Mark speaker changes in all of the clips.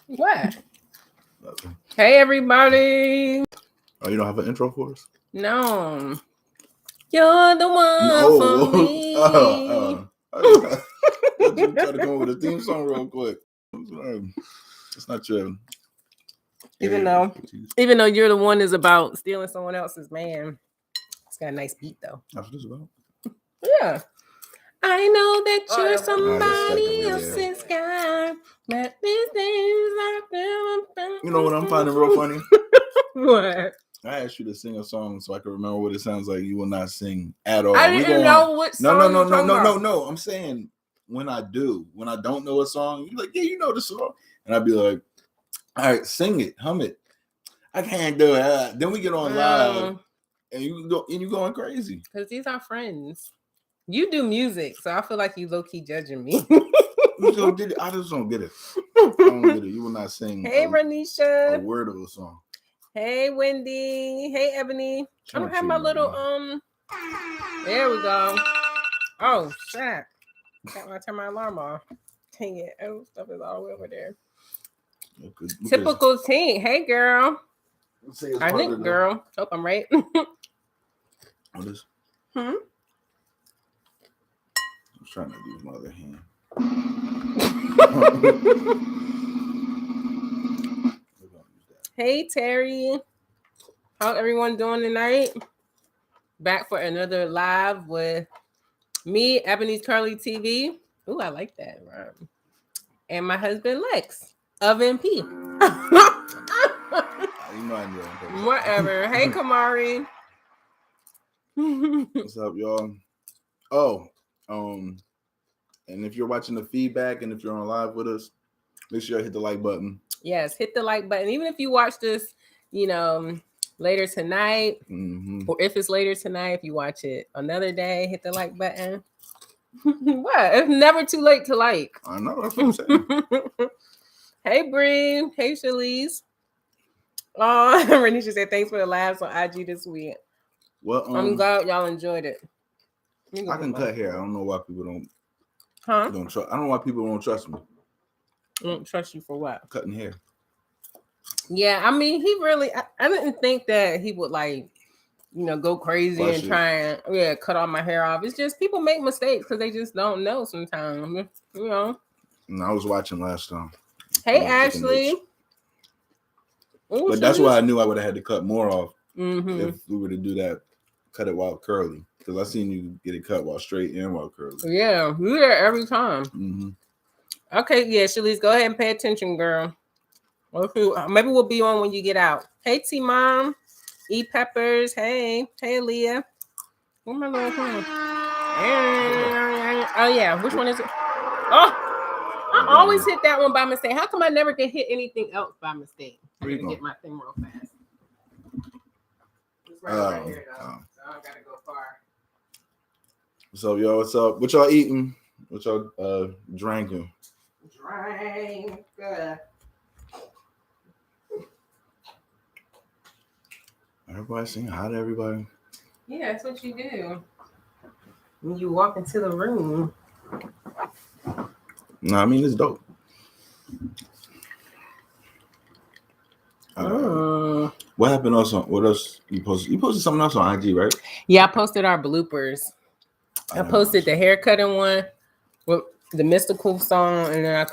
Speaker 1: What? Hey, everybody.
Speaker 2: Oh, you don't have an intro for us?
Speaker 1: No. You're the one for me.
Speaker 2: I just try to come up with a theme song real quick. It's not your...
Speaker 1: Even though you're the one that's about stealing someone else's man. It's got a nice beat, though.
Speaker 2: That's what it's about.
Speaker 1: Yeah. I know that you're somebody else's guy. But these things are...
Speaker 2: You know what I'm finding real funny?
Speaker 1: What?
Speaker 2: I asked you to sing a song so I can remember what it sounds like. You will not sing at all.
Speaker 1: I didn't know what song.
Speaker 2: No. I'm saying when I don't know a song, you're like, yeah, you know the song. And I'd be like, all right, sing it, hum it. I can't do it. Then we get on live and you going crazy.
Speaker 1: Because these are friends. You do music, so I feel like you low-key judging me.
Speaker 2: I just don't get it. I don't get it. You will not sing
Speaker 1: Ranisha.
Speaker 2: a word of a song.
Speaker 1: Hey, Wendy. Hey, Ebony. I don't have my little, there we go. Oh, shit. Got to turn my alarm off. Dang it. Oh, stuff is all the way over there. Okay. Typical teen. Hey, girl. I think, girl. Hope I'm right.
Speaker 2: What is? I'm trying to use my other hand.
Speaker 1: Hey, Terry. How everyone doing tonight? Back for another live with me, Ebony's Curly TV. Ooh, I like that. Right. And my husband, Lex of MP.
Speaker 2: You know I knew it.
Speaker 1: Whatever. Hey, Kamari.
Speaker 2: What's up, y'all? Oh, and if you're watching the feedback and if you're on live with us, make sure you hit the like button.
Speaker 1: Yes, hit the like button. Even if you watch this, later tonight, or if it's later tonight, if you watch it another day, hit the like button. What? It's never too late to like.
Speaker 2: I know, that's what I'm saying.
Speaker 1: Hey, Bree. Hey, Shalise. Oh, Renisha said, thanks for the laughs on IG this week.
Speaker 2: Well,
Speaker 1: I'm glad y'all enjoyed it.
Speaker 2: I can cut hair. I don't know why people don't.
Speaker 1: Don't
Speaker 2: trust. I don't know why people don't trust me.
Speaker 1: Don't trust you for what?
Speaker 2: Cutting hair.
Speaker 1: Yeah, I mean, he really. I didn't think that he would go crazy and try and cut all my hair off. It's just people make mistakes because they just don't know sometimes.
Speaker 2: And I was watching last time.
Speaker 1: Hey, Ashley.
Speaker 2: Ooh, but that's why I knew I would have had to cut more off if we were to do that. Cut it while curly, because I seen you get it cut while straight and while curly.
Speaker 1: Yeah, you're there every time. Okay, yeah, Shalise, go ahead and pay attention, girl. Okay, maybe we'll be on when you get out. Hey, T Mom, E Peppers. Hey, Aaliyah. Where am I going from? Oh yeah, which one is it? Oh, I always hit that one by mistake. How come I never can hit anything else by mistake? I gotta get my thing real fast. It's right here, though. So I don't gotta go far.
Speaker 2: What's up, y'all? What's up? What y'all eating? What y'all drinking?
Speaker 1: Drink.
Speaker 2: Everybody saying hi to everybody.
Speaker 1: Yeah, that's what you do when you walk into the room.
Speaker 2: No, I mean it's dope. What happened also? What else you posted? You posted something else on IG, right?
Speaker 1: Yeah, I posted our bloopers. I posted the haircutting one with the mystical song, and then I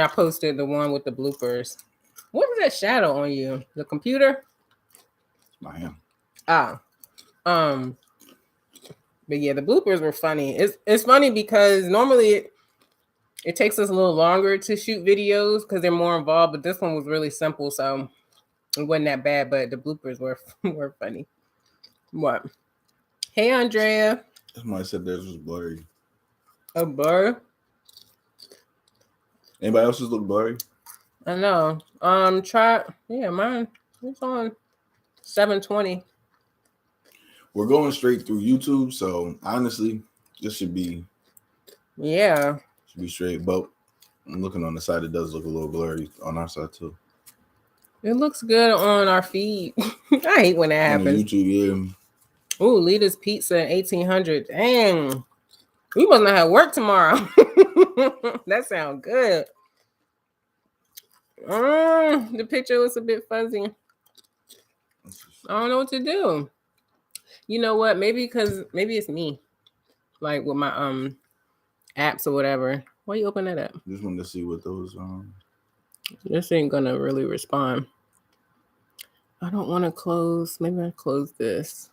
Speaker 1: posted the one with the bloopers. What is that shadow on you? The computer?
Speaker 2: My hand.
Speaker 1: But yeah, the bloopers were funny. It's funny because normally it takes us a little longer to shoot videos because they're more involved, but this one was really simple, so it wasn't that bad, but the bloopers were funny. What? Hey, Andrea.
Speaker 2: Somebody said theirs was blurry.
Speaker 1: A blur?
Speaker 2: Anybody else's look blurry?
Speaker 1: I know. Mine. It's on 720.
Speaker 2: We're going straight through YouTube, so honestly, this should be straight. But I'm looking on the side; it does look a little blurry on our side too.
Speaker 1: It looks good on our feed. I hate when that happens.
Speaker 2: YouTube, yeah.
Speaker 1: Ooh, Lita's Pizza in 1800. Dang, we must not have work tomorrow. That sounds good. The picture was a bit fuzzy. I don't know what to do. You know what? Maybe it's me. Like with my apps or whatever. Why you open that up?
Speaker 2: Just wanted to see what those
Speaker 1: This ain't gonna really respond. I don't want to close. Maybe I close this.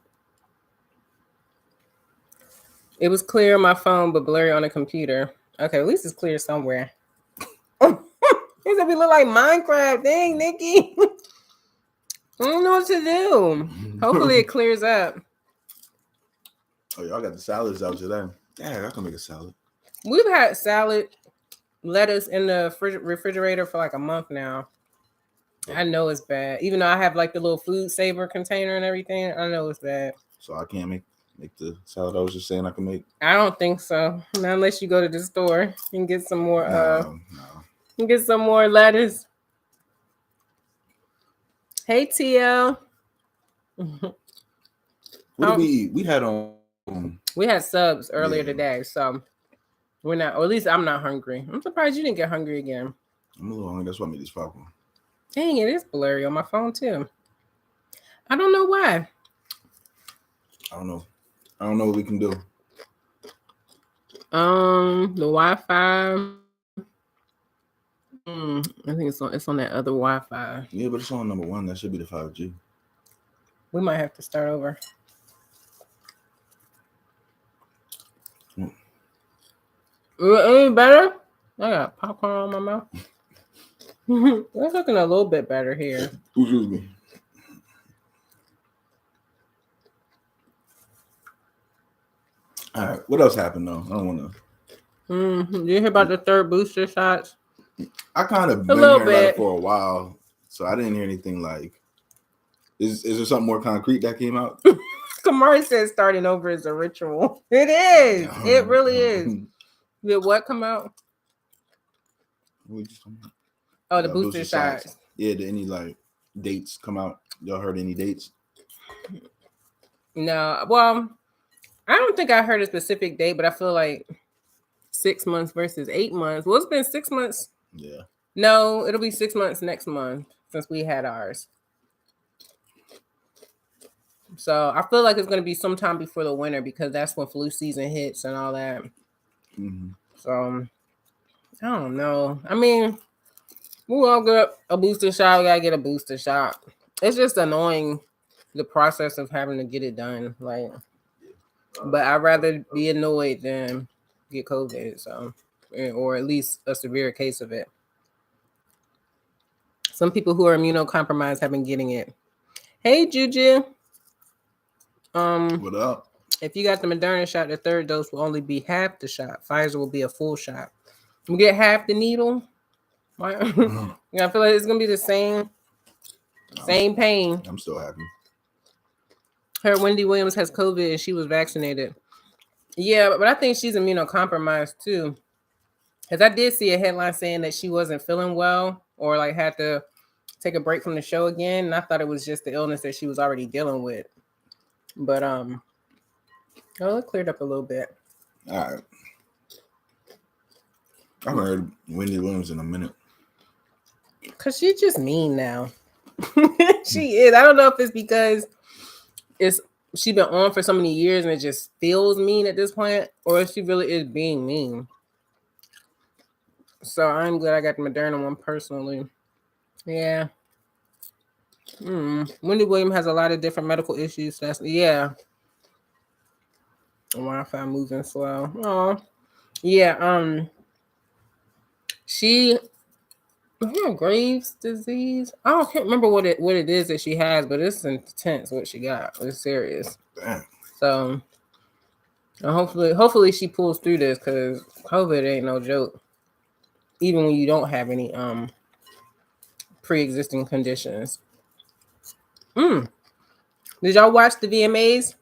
Speaker 1: It was clear on my phone, but blurry on the computer. Okay, at least it's clear somewhere. These we look like Minecraft. Dang, Nikki. I don't know what to do. Hopefully it clears up.
Speaker 2: Oh, y'all got the salads out today. Yeah, I can make a salad.
Speaker 1: We've had salad, lettuce in the refrigerator for like a month now. I know it's bad. Even though I have like the little food saver container and everything, I know it's bad.
Speaker 2: So I can't make the salad I was just saying I can make?
Speaker 1: I don't think so. Not unless you go to the store and get some more
Speaker 2: No.
Speaker 1: And get some more lettuce. Hey TL.
Speaker 2: What did we eat? We had
Speaker 1: we had subs earlier today, so we're not, or at least I'm not hungry. I'm surprised you didn't get hungry again.
Speaker 2: I'm a little hungry. That's why I made this popcorn.
Speaker 1: Dang, it is blurry on my phone too. I don't know why.
Speaker 2: I don't know what we can do.
Speaker 1: The Wi-Fi. I think it's on that other Wi-Fi.
Speaker 2: Yeah, but it's on number 1. That should be the 5G.
Speaker 1: We might have to start over. Any better? I got popcorn on my mouth. It's looking a little bit better here.
Speaker 2: Excuse me. All right, what else happened though? I don't want to.
Speaker 1: Did you hear about the third booster shots?
Speaker 2: I kind of been hearing about it for a while, so I didn't hear anything like. Is there something more concrete that came out?
Speaker 1: Kamari says starting over is a ritual. It is. It really is. Did what come out? Oh, the booster shots.
Speaker 2: Yeah, did any like dates come out? Y'all heard any dates?
Speaker 1: No. Well, I don't think I heard a specific date, but I feel like 6 months versus 8 months. Well, it's been 6 months.
Speaker 2: Yeah.
Speaker 1: No, it'll be 6 months next month since we had ours. So I feel like it's going to be sometime before the winter because that's when flu season hits and all that.
Speaker 2: Mm-hmm.
Speaker 1: So I don't know. I mean, we all get a booster shot. We got to get a booster shot. It's just annoying, the process of having to get it done. Like, but I'd rather be annoyed than get COVID. So, or at least a severe case of it. Some people who are immunocompromised have been getting it. Hey, Juju.
Speaker 2: What up?
Speaker 1: If you got the Moderna shot, the third dose will only be half the shot. Pfizer will be a full shot. You get half the needle. Yeah, I feel like it's gonna be the same pain.
Speaker 2: I'm still happy.
Speaker 1: Heard Wendy Williams has COVID and she was vaccinated. Yeah, but I think she's immunocompromised too. Because I did see a headline saying that she wasn't feeling well or like had to take a break from the show again. And I thought it was just the illness that she was already dealing with. But it cleared up a little bit.
Speaker 2: All right. I haven't heard Wendy Williams in a minute.
Speaker 1: Cause she's just mean now. She is. I don't know if it's because she's been on for so many years and it just feels mean at this point, or if she really is being mean. So I'm glad I got the Moderna one personally. Yeah. Wendy Williams has a lot of different medical issues. The Wi-Fi moving slow. Oh, yeah. She Graves' disease. I can't remember what it is that she has, but it's intense what she got. It's serious.
Speaker 2: Damn.
Speaker 1: So hopefully she pulls through this because COVID ain't no joke. Even when you don't have any pre-existing conditions. Did y'all watch the VMAs?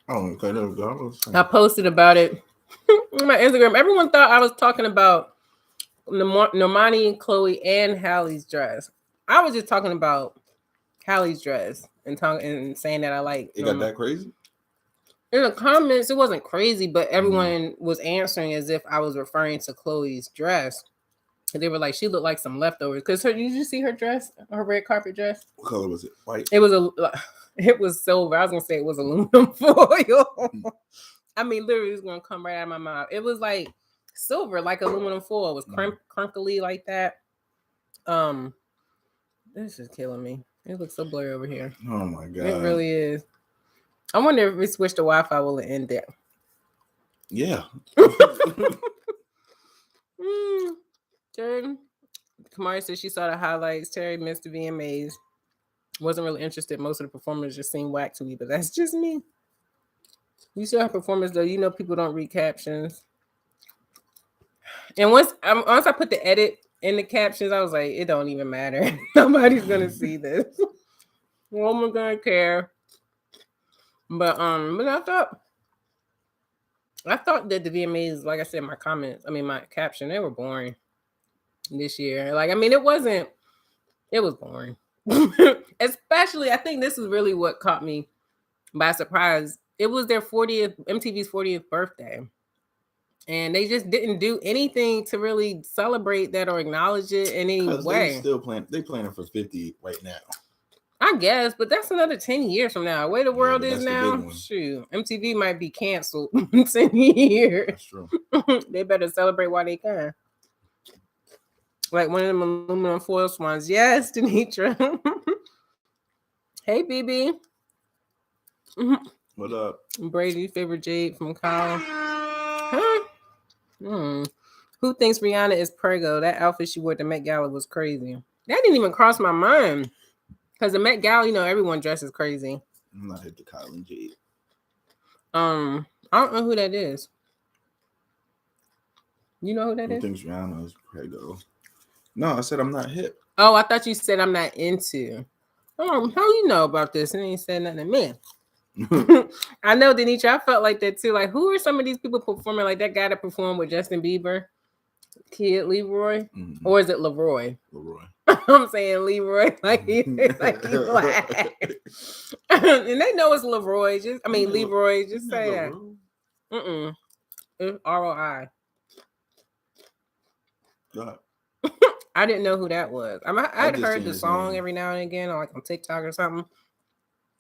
Speaker 2: Oh, okay. There we go.
Speaker 1: I posted about it on my Instagram. Everyone thought I was talking about Normani, Chloe, and Hallie's dress. I was just talking about Hallie's dress and saying that I like.
Speaker 2: It got that crazy?
Speaker 1: In the comments, it wasn't crazy, but everyone was answering as if I was referring to Chloe's dress. They were like, she looked like some leftovers. Because did you see her dress? Her red carpet dress?
Speaker 2: What color was it? White?
Speaker 1: It was silver. I was going to say it was aluminum foil. I mean, literally, it's going to come right out of my mouth. It was like silver, like aluminum foil. It was crinkly like that. This is killing me. It looks so blurry over here.
Speaker 2: Oh, my God.
Speaker 1: It really is. I wonder if we switch to Wi-Fi, will it end there?
Speaker 2: Yeah.
Speaker 1: Terry, Kamari said she saw the highlights. Terry missed the VMAs. Wasn't really interested. Most of the performers just seemed whack to me, but that's just me. You saw her performance though. You know people don't read captions. And once I put the edit in the captions, I was like, it don't even matter. Nobody's gonna see this. No one's gonna care. But I thought that the VMAs, like I said, my caption, they were boring this year. Like, I mean, it was boring. Especially, I think this is really what caught me by surprise. It was their MTV's 40th birthday. And they just didn't do anything to really celebrate that or acknowledge it in any way.
Speaker 2: They planning for 50 right now.
Speaker 1: I guess, but that's another 10 years from now. The way the world is now, shoot, MTV might be canceled in 10 years.
Speaker 2: That's true.
Speaker 1: They better celebrate while they can. Like one of them aluminum foil swans. Yes, Denitra. Hey, BB.
Speaker 2: What up?
Speaker 1: Brady, favorite Jade from Kyle. Huh? Who thinks Rihanna is Prego? That outfit she wore at the Met Gala was crazy. That didn't even cross my mind. Because the Met Gala, everyone dresses crazy.
Speaker 2: I'm not hip to Kyle and Jade.
Speaker 1: I don't know who that is. You know who that is?
Speaker 2: Who thinks Rihanna is Prego? No, I said I'm not hip.
Speaker 1: Oh, I thought you said I'm not into. Oh, how you know about this? And ain't said nothing to me. I know, Denitra. I felt like that too. Like, who are some of these people performing? Like that guy that performed with Justin Bieber, Kid Leroy, or is it Leroy?
Speaker 2: Leroy.
Speaker 1: I'm saying Leroy, like he's black, and they know it's Leroy. Leroy. Just say that. It's ROI.
Speaker 2: God.
Speaker 1: I didn't know who that was. I'd heard the song every now and again, like on TikTok or something.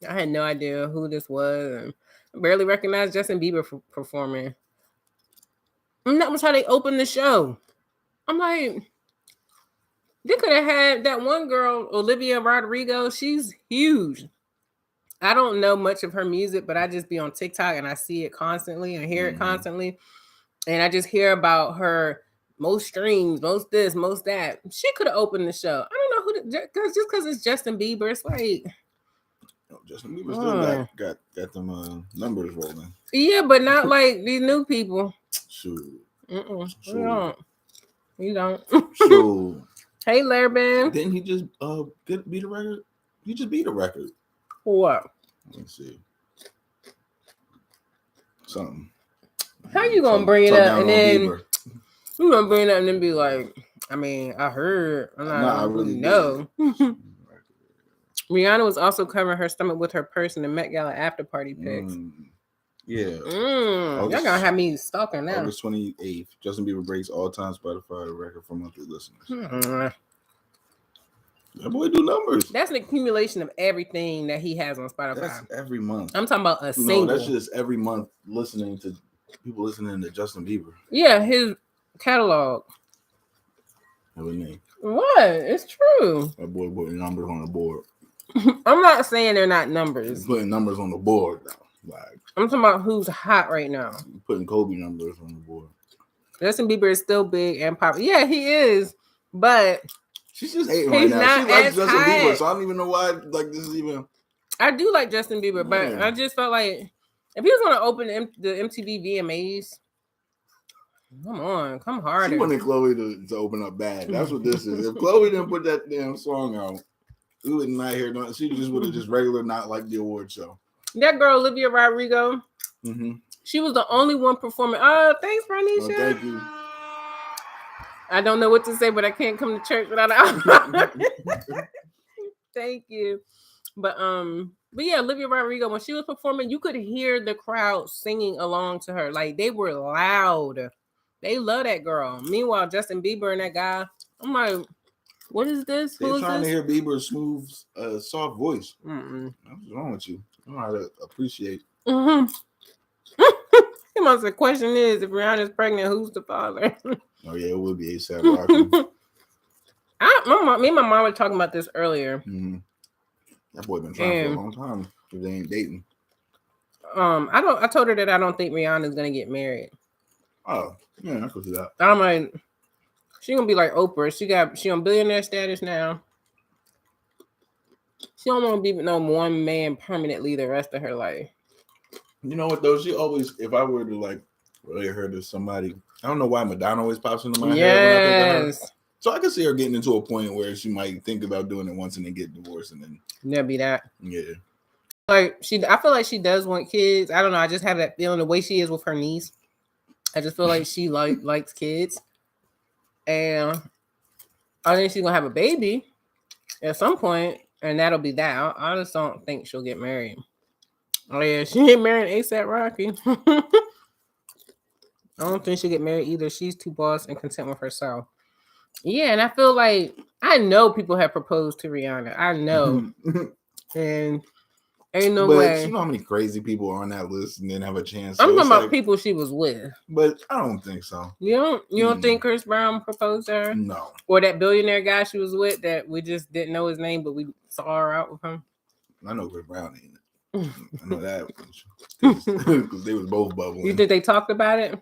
Speaker 1: I had no idea who this was, and I barely recognized Justin Bieber performing. And that was how they opened the show. I'm like, they could have had that one girl, Olivia Rodrigo. She's huge. I don't know much of her music, but I just be on TikTok and I see it constantly and hear it constantly. And I just hear about her most streams, most this, most that. She could have opened the show. I don't know who, just because it's Justin Bieber, it's like.
Speaker 2: Justin Bieber still got them numbers rolling.
Speaker 1: Yeah, but not like these new people.
Speaker 2: Shoot.
Speaker 1: You don't.
Speaker 2: Shoot.
Speaker 1: Hey, Larry.
Speaker 2: Didn't he just beat a record? He just beat a record.
Speaker 1: What?
Speaker 2: Let me see. Something.
Speaker 1: How you gonna bring it up and then you gonna bring it up and then be like, I heard. I really know. Rihanna was also covering her stomach with her purse in the Met Gala after party pics.
Speaker 2: Yeah.
Speaker 1: Y'all gonna have me stalking now.
Speaker 2: August 28th, Justin Bieber breaks all-time Spotify record for monthly listeners. That boy do numbers.
Speaker 1: That's an accumulation of everything that he has on Spotify.
Speaker 2: That's every month.
Speaker 1: I'm talking about a single.
Speaker 2: No, that's just every month listening to Justin Bieber.
Speaker 1: Yeah, his catalog.
Speaker 2: Everything.
Speaker 1: What? It's true.
Speaker 2: That boy putting numbers on the board.
Speaker 1: I'm not saying they're not numbers.
Speaker 2: He's putting numbers on the board now. Like,
Speaker 1: I'm talking about who's hot right now.
Speaker 2: Putting Kobe numbers on the board.
Speaker 1: Justin Bieber is still big and popular. Yeah, he is. But
Speaker 2: she's just hating right now. She likes Justin Bieber, so I don't even know why. Like, this is even.
Speaker 1: I do like Justin Bieber, but I just felt like if he was going to open the MTV VMAs, come harder.
Speaker 2: She wanted Chloe to open up bad. That's what this is. If Chloe didn't put that damn song out, we would not hear nothing. She just would have just regular, not like the award show.
Speaker 1: That girl, Olivia Rodrigo, she was the only one performing. Oh, thanks, Ranisha.
Speaker 2: Oh, thank you.
Speaker 1: I don't know what to say, but I can't come to church without an Thank you. But yeah, Olivia Rodrigo, when she was performing, you could hear the crowd singing along to her. Like, they were loud. They love that girl. Meanwhile, Justin Bieber and that guy, I'm like, what is this?
Speaker 2: They're
Speaker 1: Who
Speaker 2: trying
Speaker 1: is
Speaker 2: to
Speaker 1: this?
Speaker 2: hear Bieber's smooth, soft voice.
Speaker 1: Mm-mm.
Speaker 2: What's wrong with you? I don't know how to appreciate.
Speaker 1: Mm-hmm. He must. The question is, if Rihanna's pregnant, who's the father?
Speaker 2: Oh yeah, it would be ASAP Rocky.
Speaker 1: Me and my mom were talking about this earlier.
Speaker 2: Mm-hmm. That boy been trying for a long time. If they ain't dating.
Speaker 1: I told her that I don't think Rihanna's gonna get married.
Speaker 2: Oh yeah, I could see that.
Speaker 1: I'm like, she gonna be like Oprah. She on billionaire status now. She don't want to be no one man permanently the rest of her life.
Speaker 2: You know what though? She always, if I were to like really heard of somebody, I don't know why Madonna always pops into my head when I think of her. So I can see her getting into a point where she might think about doing it once and then get divorced and then
Speaker 1: there'll be that.
Speaker 2: Yeah.
Speaker 1: Like I feel like she does want kids. I don't know. I just have that feeling the way she is with her niece. I just feel like she likes kids, and I think she's gonna have a baby at some point, and that'll be that. I just don't think she'll get married. Oh yeah, she ain't marrying ASAP Rocky. I don't think she'll get married either. She's too boss and content with herself. Yeah, and I feel like I know people have proposed to Rihanna. I know, and ain't no way.
Speaker 2: You know how many crazy people are on that list and then have a chance.
Speaker 1: I'm talking about people she was with.
Speaker 2: But I don't think so.
Speaker 1: You don't think Chris Brown proposed to her?
Speaker 2: No.
Speaker 1: Or that billionaire guy she was with that we just didn't know his name, but we saw her out with him?
Speaker 2: I know Chris Brown ain't it. I know that because they was both bubbling.
Speaker 1: You think they talked about it?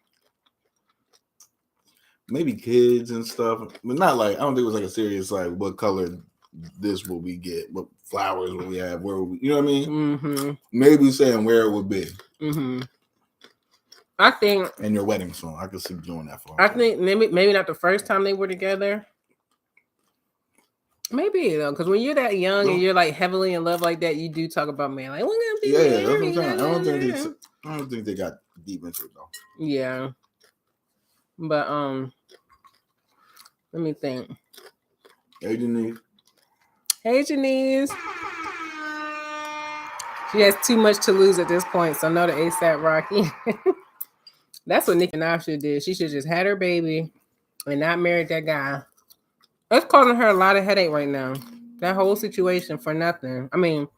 Speaker 2: Maybe kids and stuff, but not like I don't think it was like a serious like what color this will we get, what flowers will we have, where will we, you know what I mean?
Speaker 1: Mm-hmm.
Speaker 2: Maybe saying where it would be.
Speaker 1: Mm-hmm. I think
Speaker 2: and your wedding song. I could see doing that for.
Speaker 1: I think maybe not the first time they were together. Maybe though, because when you're that young and you're like heavily in love like that, you do talk about man like we're gonna be married.
Speaker 2: That's what I'm saying. I don't think they got deep into it though.
Speaker 1: Yeah, but let me think.
Speaker 2: Hey Janice.
Speaker 1: Hey Janice. She has too much to lose at this point, so no to ASAP Rocky. That's what Nicki Minaj should did. She should just had her baby and not married that guy. It's causing her a lot of headache right now. That whole situation for nothing. I mean,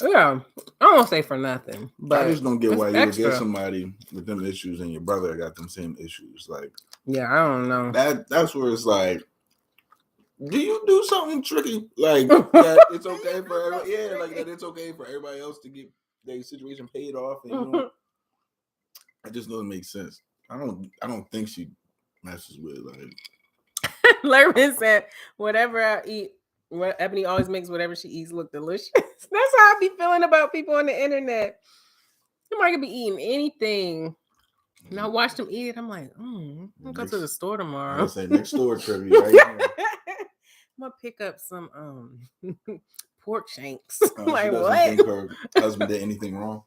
Speaker 1: yeah, I don't want to say for nothing, but
Speaker 2: I just don't get why you would get
Speaker 1: extra.
Speaker 2: somebody with them issues and your brother got them same issues. Like,
Speaker 1: yeah, I don't know.
Speaker 2: That's where it's like, do you do something tricky? Like that it's okay for everybody, like that it's okay for everybody else to get their situation paid off, and you know, it just doesn't make sense. I don't think she messes with like.
Speaker 1: Lerman said, "Whatever I eat, Ebony always makes whatever she eats look delicious." That's how I be feeling about people on the internet. Somebody could be eating anything, and I watch them eat it. I'm like, I'll go to the store tomorrow.
Speaker 2: I say next door trivia right now.
Speaker 1: I'm gonna pick up some pork shanks.
Speaker 2: Like she
Speaker 1: what?
Speaker 2: Think her husband did anything wrong?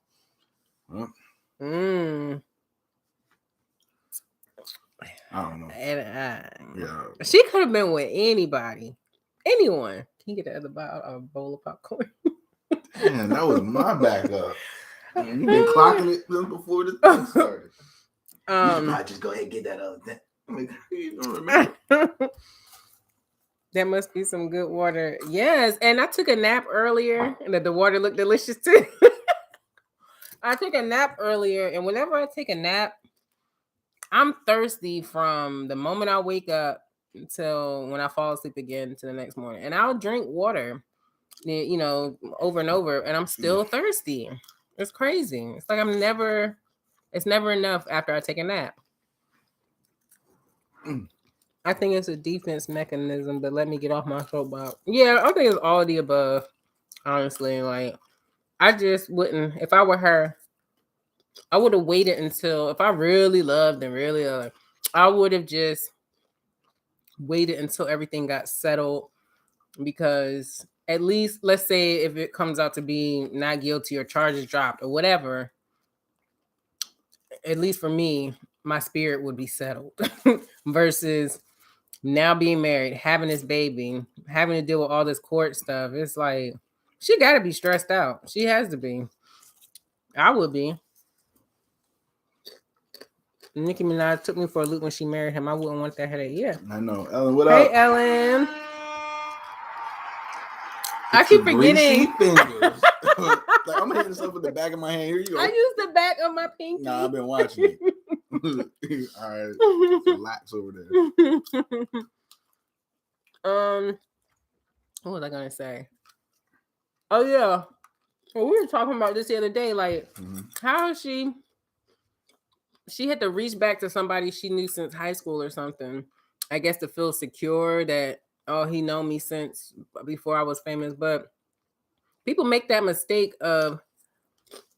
Speaker 2: Huh? I don't know.
Speaker 1: And she could have been with anybody, anyone. Can you get the other bowl of popcorn?
Speaker 2: Man, that was my backup. You've been clocking it before the thing started. You should just go ahead and get that other thing. You don't remember.
Speaker 1: That must be some good water. Yes, and I took a nap earlier, and the water looked delicious too. I took a nap earlier, and whenever I take a nap, I'm thirsty from the moment I wake up until when I fall asleep again to the next morning. And I'll drink water, you know, over and over, and I'm still thirsty. It's crazy. It's like it's never enough after I take a nap. I think it's a defense mechanism, but let me get off my soapbox. Yeah, I think it's all of the above, honestly. Like, I just wouldn't, if I were her, I would have waited until, if I really loved and really loved, I would have just waited until everything got settled, because at least, let's say if it comes out to be not guilty or charges dropped or whatever, at least for me, my spirit would be settled versus now being married, having this baby, having to deal with all this court stuff. It's like, she got to be stressed out. She has to be. I would be. Nicki Minaj took me for a loop when she married him. I wouldn't want that headache. Yeah.
Speaker 2: I know. Ellen, what
Speaker 1: Hey,
Speaker 2: up?
Speaker 1: Ellen. I keep forgetting.
Speaker 2: Fingers. Like, I'm hitting stuff with the back of my hand. Here you go.
Speaker 1: I use the back of my pinky.
Speaker 2: Nah, I've been watching it. All right. Relax over there.
Speaker 1: What was I gonna say? Oh yeah. Well, we were talking about this the other day. Like, how is she had to reach back to somebody she knew since high school or something. I guess to feel secure that, oh, he known me since before I was famous. But people make that mistake of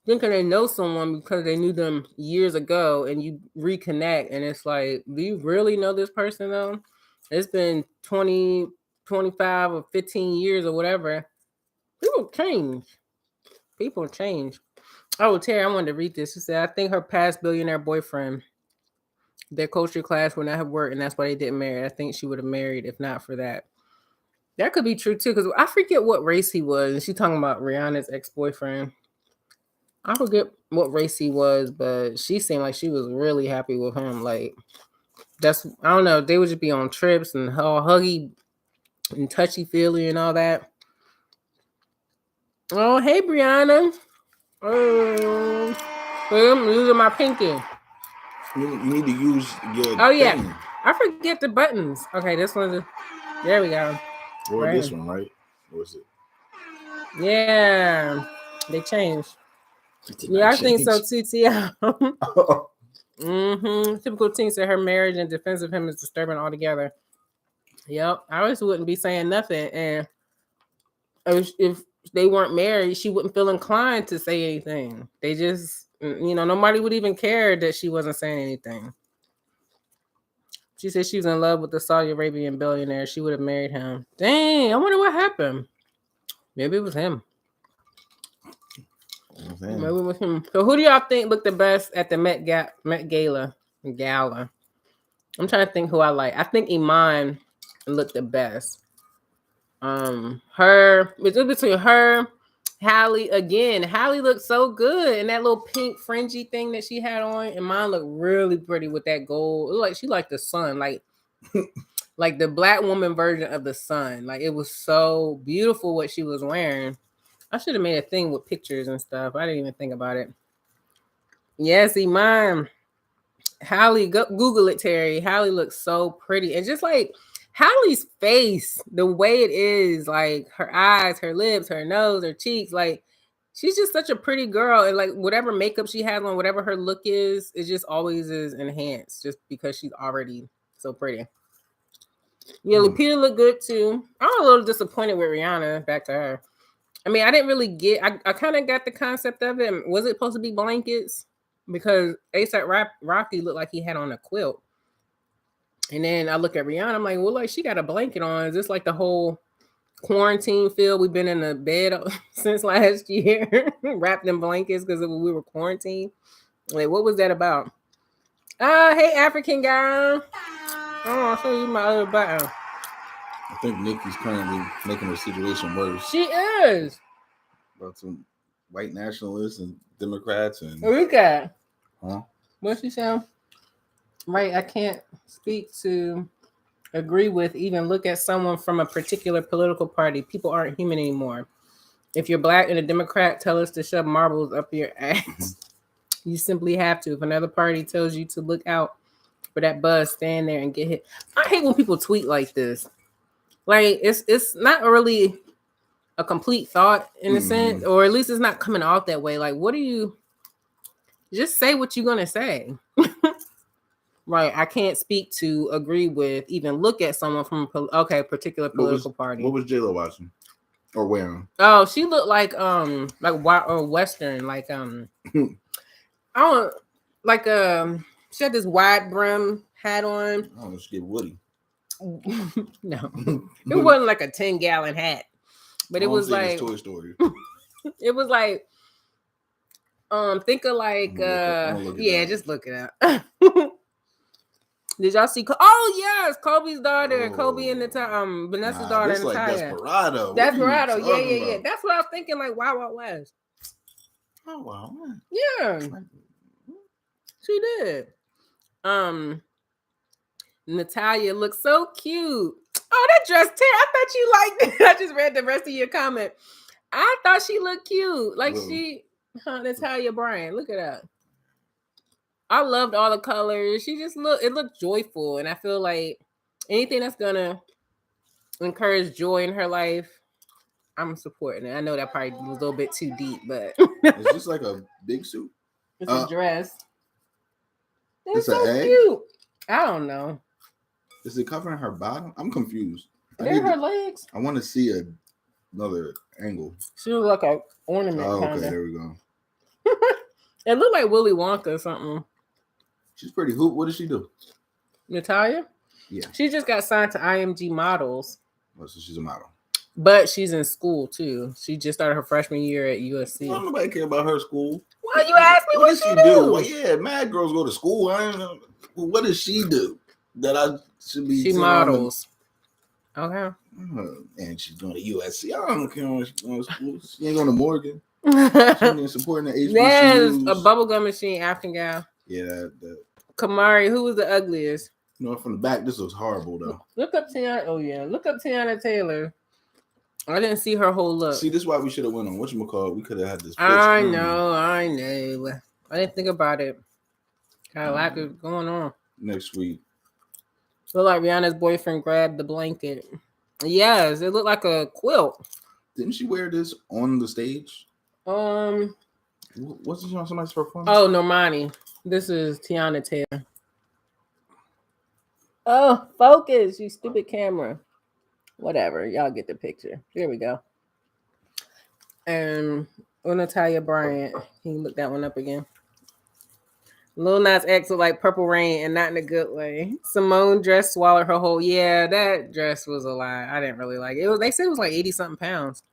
Speaker 1: thinking they know someone because they knew them years ago, and you reconnect, and it's like, do you really know this person though? It's been 20, 25 or 15 years or whatever. People change. Oh, Terry, I wanted to read this. She said, I think her past billionaire boyfriend, their culture class would not have worked, and that's why they didn't marry. I think she would have married if not for that. That could be true too, because I forget what race he was. And she's talking about Rihanna's ex-boyfriend. I forget what race he was, but she seemed like she was really happy with him. Like, I don't know, they would just be on trips and all huggy and touchy-feely and all that. Oh, hey, Brianna. I'm using my pinky.
Speaker 2: You need to use your
Speaker 1: thing. I forget the buttons. Okay, this one's there we go.
Speaker 2: Or right. This one, right? Or is it?
Speaker 1: Yeah, they changed. I think so too, Tia. Typical teen said her marriage and defense of him is disturbing altogether. Yep, I always wouldn't be saying nothing, and if they weren't married, she wouldn't feel inclined to say anything. They just, nobody would even care that she wasn't saying anything. She said she was in love with the Saudi Arabian billionaire. She would have married him. Dang, I wonder what happened. Maybe it was him. Maybe it was him. So who do y'all think looked the best at the Met Gala? I'm trying to think who I like. I think Iman looked the best. It's between her, Halle again. Halle looked so good, and that little pink fringy thing that she had on, and mine looked really pretty with that gold. It looked like she liked the sun, like like the black woman version of the sun. Like, it was so beautiful what she was wearing. I should have made a thing with pictures and stuff. I didn't even think about it. Yes, Iman. Halle, Google it, Terry. Halle looks so pretty, and just like Halle's face, the way it is, like her eyes, her lips, her nose, her cheeks, like she's just such a pretty girl. And like whatever makeup she has on, whatever her look is, it just always is enhanced just because she's already so pretty. Yeah, Lupita looked good too. I'm a little disappointed with Rihanna. Back to her. I mean, I didn't really get, I kind of got the concept of it. Was it supposed to be blankets? Because A$AP Rocky looked like he had on a quilt. And then I look at Rihanna, I'm like, well, like she got a blanket on. Is this like the whole quarantine feel? We've been in the bed since last year, wrapped in blankets because we were quarantined. Like, what was that about? Hey, African girl. Oh, I'll show you my other button.
Speaker 2: I think Nikki's currently making her situation worse.
Speaker 1: She is.
Speaker 2: About some white nationalists and Democrats and
Speaker 1: Eureka.
Speaker 2: Huh?
Speaker 1: What's she saying? Right, I can't speak to, agree with, even look at someone from a particular political party. People aren't human anymore. If you're black and a Democrat, tell us to shove marbles up your ass. You simply have to. If another party tells you to look out for that buzz, stand there and get hit. I hate when people tweet like this. Like, it's not really a complete thought in a sense, or at least it's not coming off that way. Like, what do you, just say what you're going to say. Right, I can't speak to, agree with, even look at someone from a particular political party.
Speaker 2: What was J-Lo watching or wearing?
Speaker 1: Oh, she looked like Western, like I don't like she had this wide brim hat on.
Speaker 2: Oh, let's get Woody.
Speaker 1: No, it wasn't like a 10-gallon hat, but it was like
Speaker 2: Toy Story.
Speaker 1: It was like think of like just look it up. Did y'all see? Oh yes, Kobe's daughter, Kobe and Vanessa's daughter,
Speaker 2: Natalia. Like Desperado.
Speaker 1: Desperado, yeah. That's what I was thinking. Like Wild Wild West.
Speaker 2: Oh wow.
Speaker 1: Yeah, she did. Natalia looks so cute. Oh, that dress, Tara. I thought you liked it. I just read the rest of your comment. I thought she looked cute. Like Natalia Bryan. Look at that. I loved all the colors. It looked joyful. And I feel like anything that's gonna encourage joy in her life, I'm supporting it. I know that probably was a little bit too deep, but
Speaker 2: it's just like a big suit.
Speaker 1: It's a dress.
Speaker 2: It's so
Speaker 1: cute. I don't know.
Speaker 2: Is it covering her bottom? I'm confused.
Speaker 1: They're her legs.
Speaker 2: I want to see another angle.
Speaker 1: She looks like an ornament.
Speaker 2: Oh, okay, there we go.
Speaker 1: It looked like Willy Wonka or something.
Speaker 2: She's pretty. What does she do?
Speaker 1: Natalia?
Speaker 2: Yeah.
Speaker 1: She just got signed to IMG Models.
Speaker 2: Oh, so she's a model.
Speaker 1: But she's in school too. She just started her freshman year at USC.
Speaker 2: Well, nobody care about her school.
Speaker 1: Well, you asked me what she do.
Speaker 2: Well, yeah, mad girls go to school. I don't know. What does she do that I should be?
Speaker 1: She models. Okay.
Speaker 2: And she's going to USC. I don't care when she's going to school. She ain't going to Morgan. She ain't supporting the HBCUs.
Speaker 1: There's a bubblegum machine, African gal.
Speaker 2: Yeah, that.
Speaker 1: Kamari, who was the ugliest?
Speaker 2: You know, from the back, this looks horrible though.
Speaker 1: Look up Tiana. Oh yeah, look up Tiana Taylor. I didn't see her whole look.
Speaker 2: See, this is why we should have went on whatchamacallit. We could have had this.
Speaker 1: I know. I didn't think about it. Got a lot going on.
Speaker 2: Next week.
Speaker 1: Look like Rihanna's boyfriend grabbed the blanket. Yes, it looked like a quilt.
Speaker 2: Didn't she wear this on the stage?
Speaker 1: Wasn't
Speaker 2: she on somebody's performance?
Speaker 1: Oh, Normani. This is Tiana Taylor. Oh, focus, you stupid camera. Whatever, y'all get the picture. Here we go. And Natalia Bryant. Can you look that one up again? Lil Nas X looked like Purple Rain, and not in a good way. Simone dress swallowed her whole. Yeah, that dress was a lie. I didn't really like it. They said it was like 80-something pounds.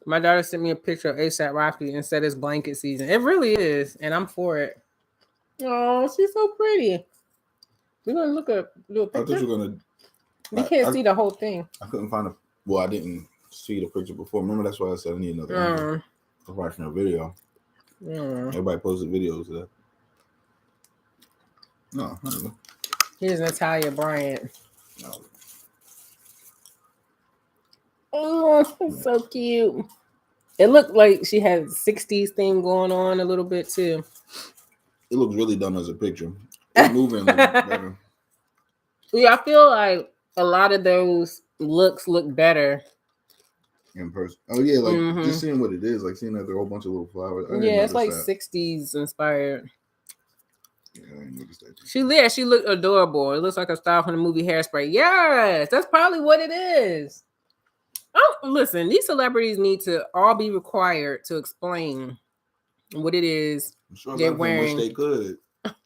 Speaker 1: My daughter sent me a picture of A$AP Rocky and said it's blanket season. It really is, and I'm for it. Oh, she's so pretty. We're gonna look at do a picture.
Speaker 2: I thought you were gonna.
Speaker 1: You can't see the whole thing.
Speaker 2: I couldn't find a. Well, I didn't see the picture before. Remember, that's why I said I need another. I'm watching a video. Everybody posted videos of that. No, I don't know.
Speaker 1: Here's Natalia Bryant. No. Oh, so cute. It looked like she had 60s thing going on a little bit too.
Speaker 2: It looks really done as a picture. It's moving better.
Speaker 1: Yeah, I feel like a lot of those looks look better
Speaker 2: in person. Oh yeah, like just seeing what it is, like seeing that there are a whole bunch of little flowers.
Speaker 1: Yeah, it's like that. 60s inspired.
Speaker 2: Yeah, I didn't notice that.
Speaker 1: She looked adorable. It looks like a style from the movie Hairspray. Yes, that's probably what it is. Oh, listen, these celebrities need to all be required to explain what it is they're wearing.
Speaker 2: Wish they could.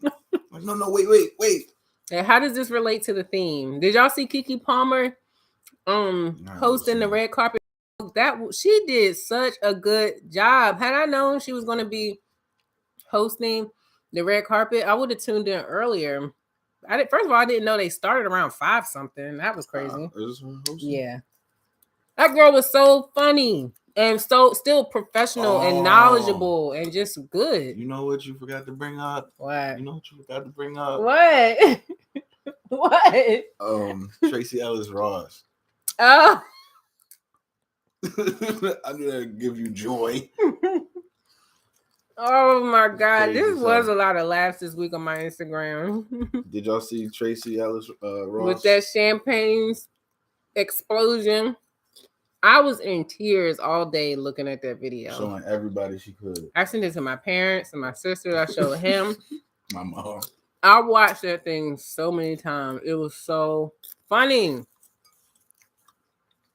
Speaker 2: Like, no, wait.
Speaker 1: And how does this relate to the theme? Did y'all see Keke Palmer hosting the red carpet? She did such a good job. Had I known she was going to be hosting the red carpet, I would have tuned in earlier. First of all, I didn't know they started around 5 something. That was crazy. Yeah. That girl was so funny and so still professional and knowledgeable and just good.
Speaker 2: You know what you forgot to bring up?
Speaker 1: What?
Speaker 2: You know what you forgot to bring up?
Speaker 1: What? What?
Speaker 2: Tracy Ellis Ross.
Speaker 1: Oh.
Speaker 2: I'm gonna give you joy.
Speaker 1: Oh my God. This was a lot of laughs this week on my Instagram.
Speaker 2: Did y'all see Tracy Ellis Ross?
Speaker 1: With that champagne explosion. I was in tears all day looking at that video.
Speaker 2: Showing everybody she could.
Speaker 1: I sent it to my parents and my sister. I showed him.
Speaker 2: My mom.
Speaker 1: I watched that thing so many times. It was so funny.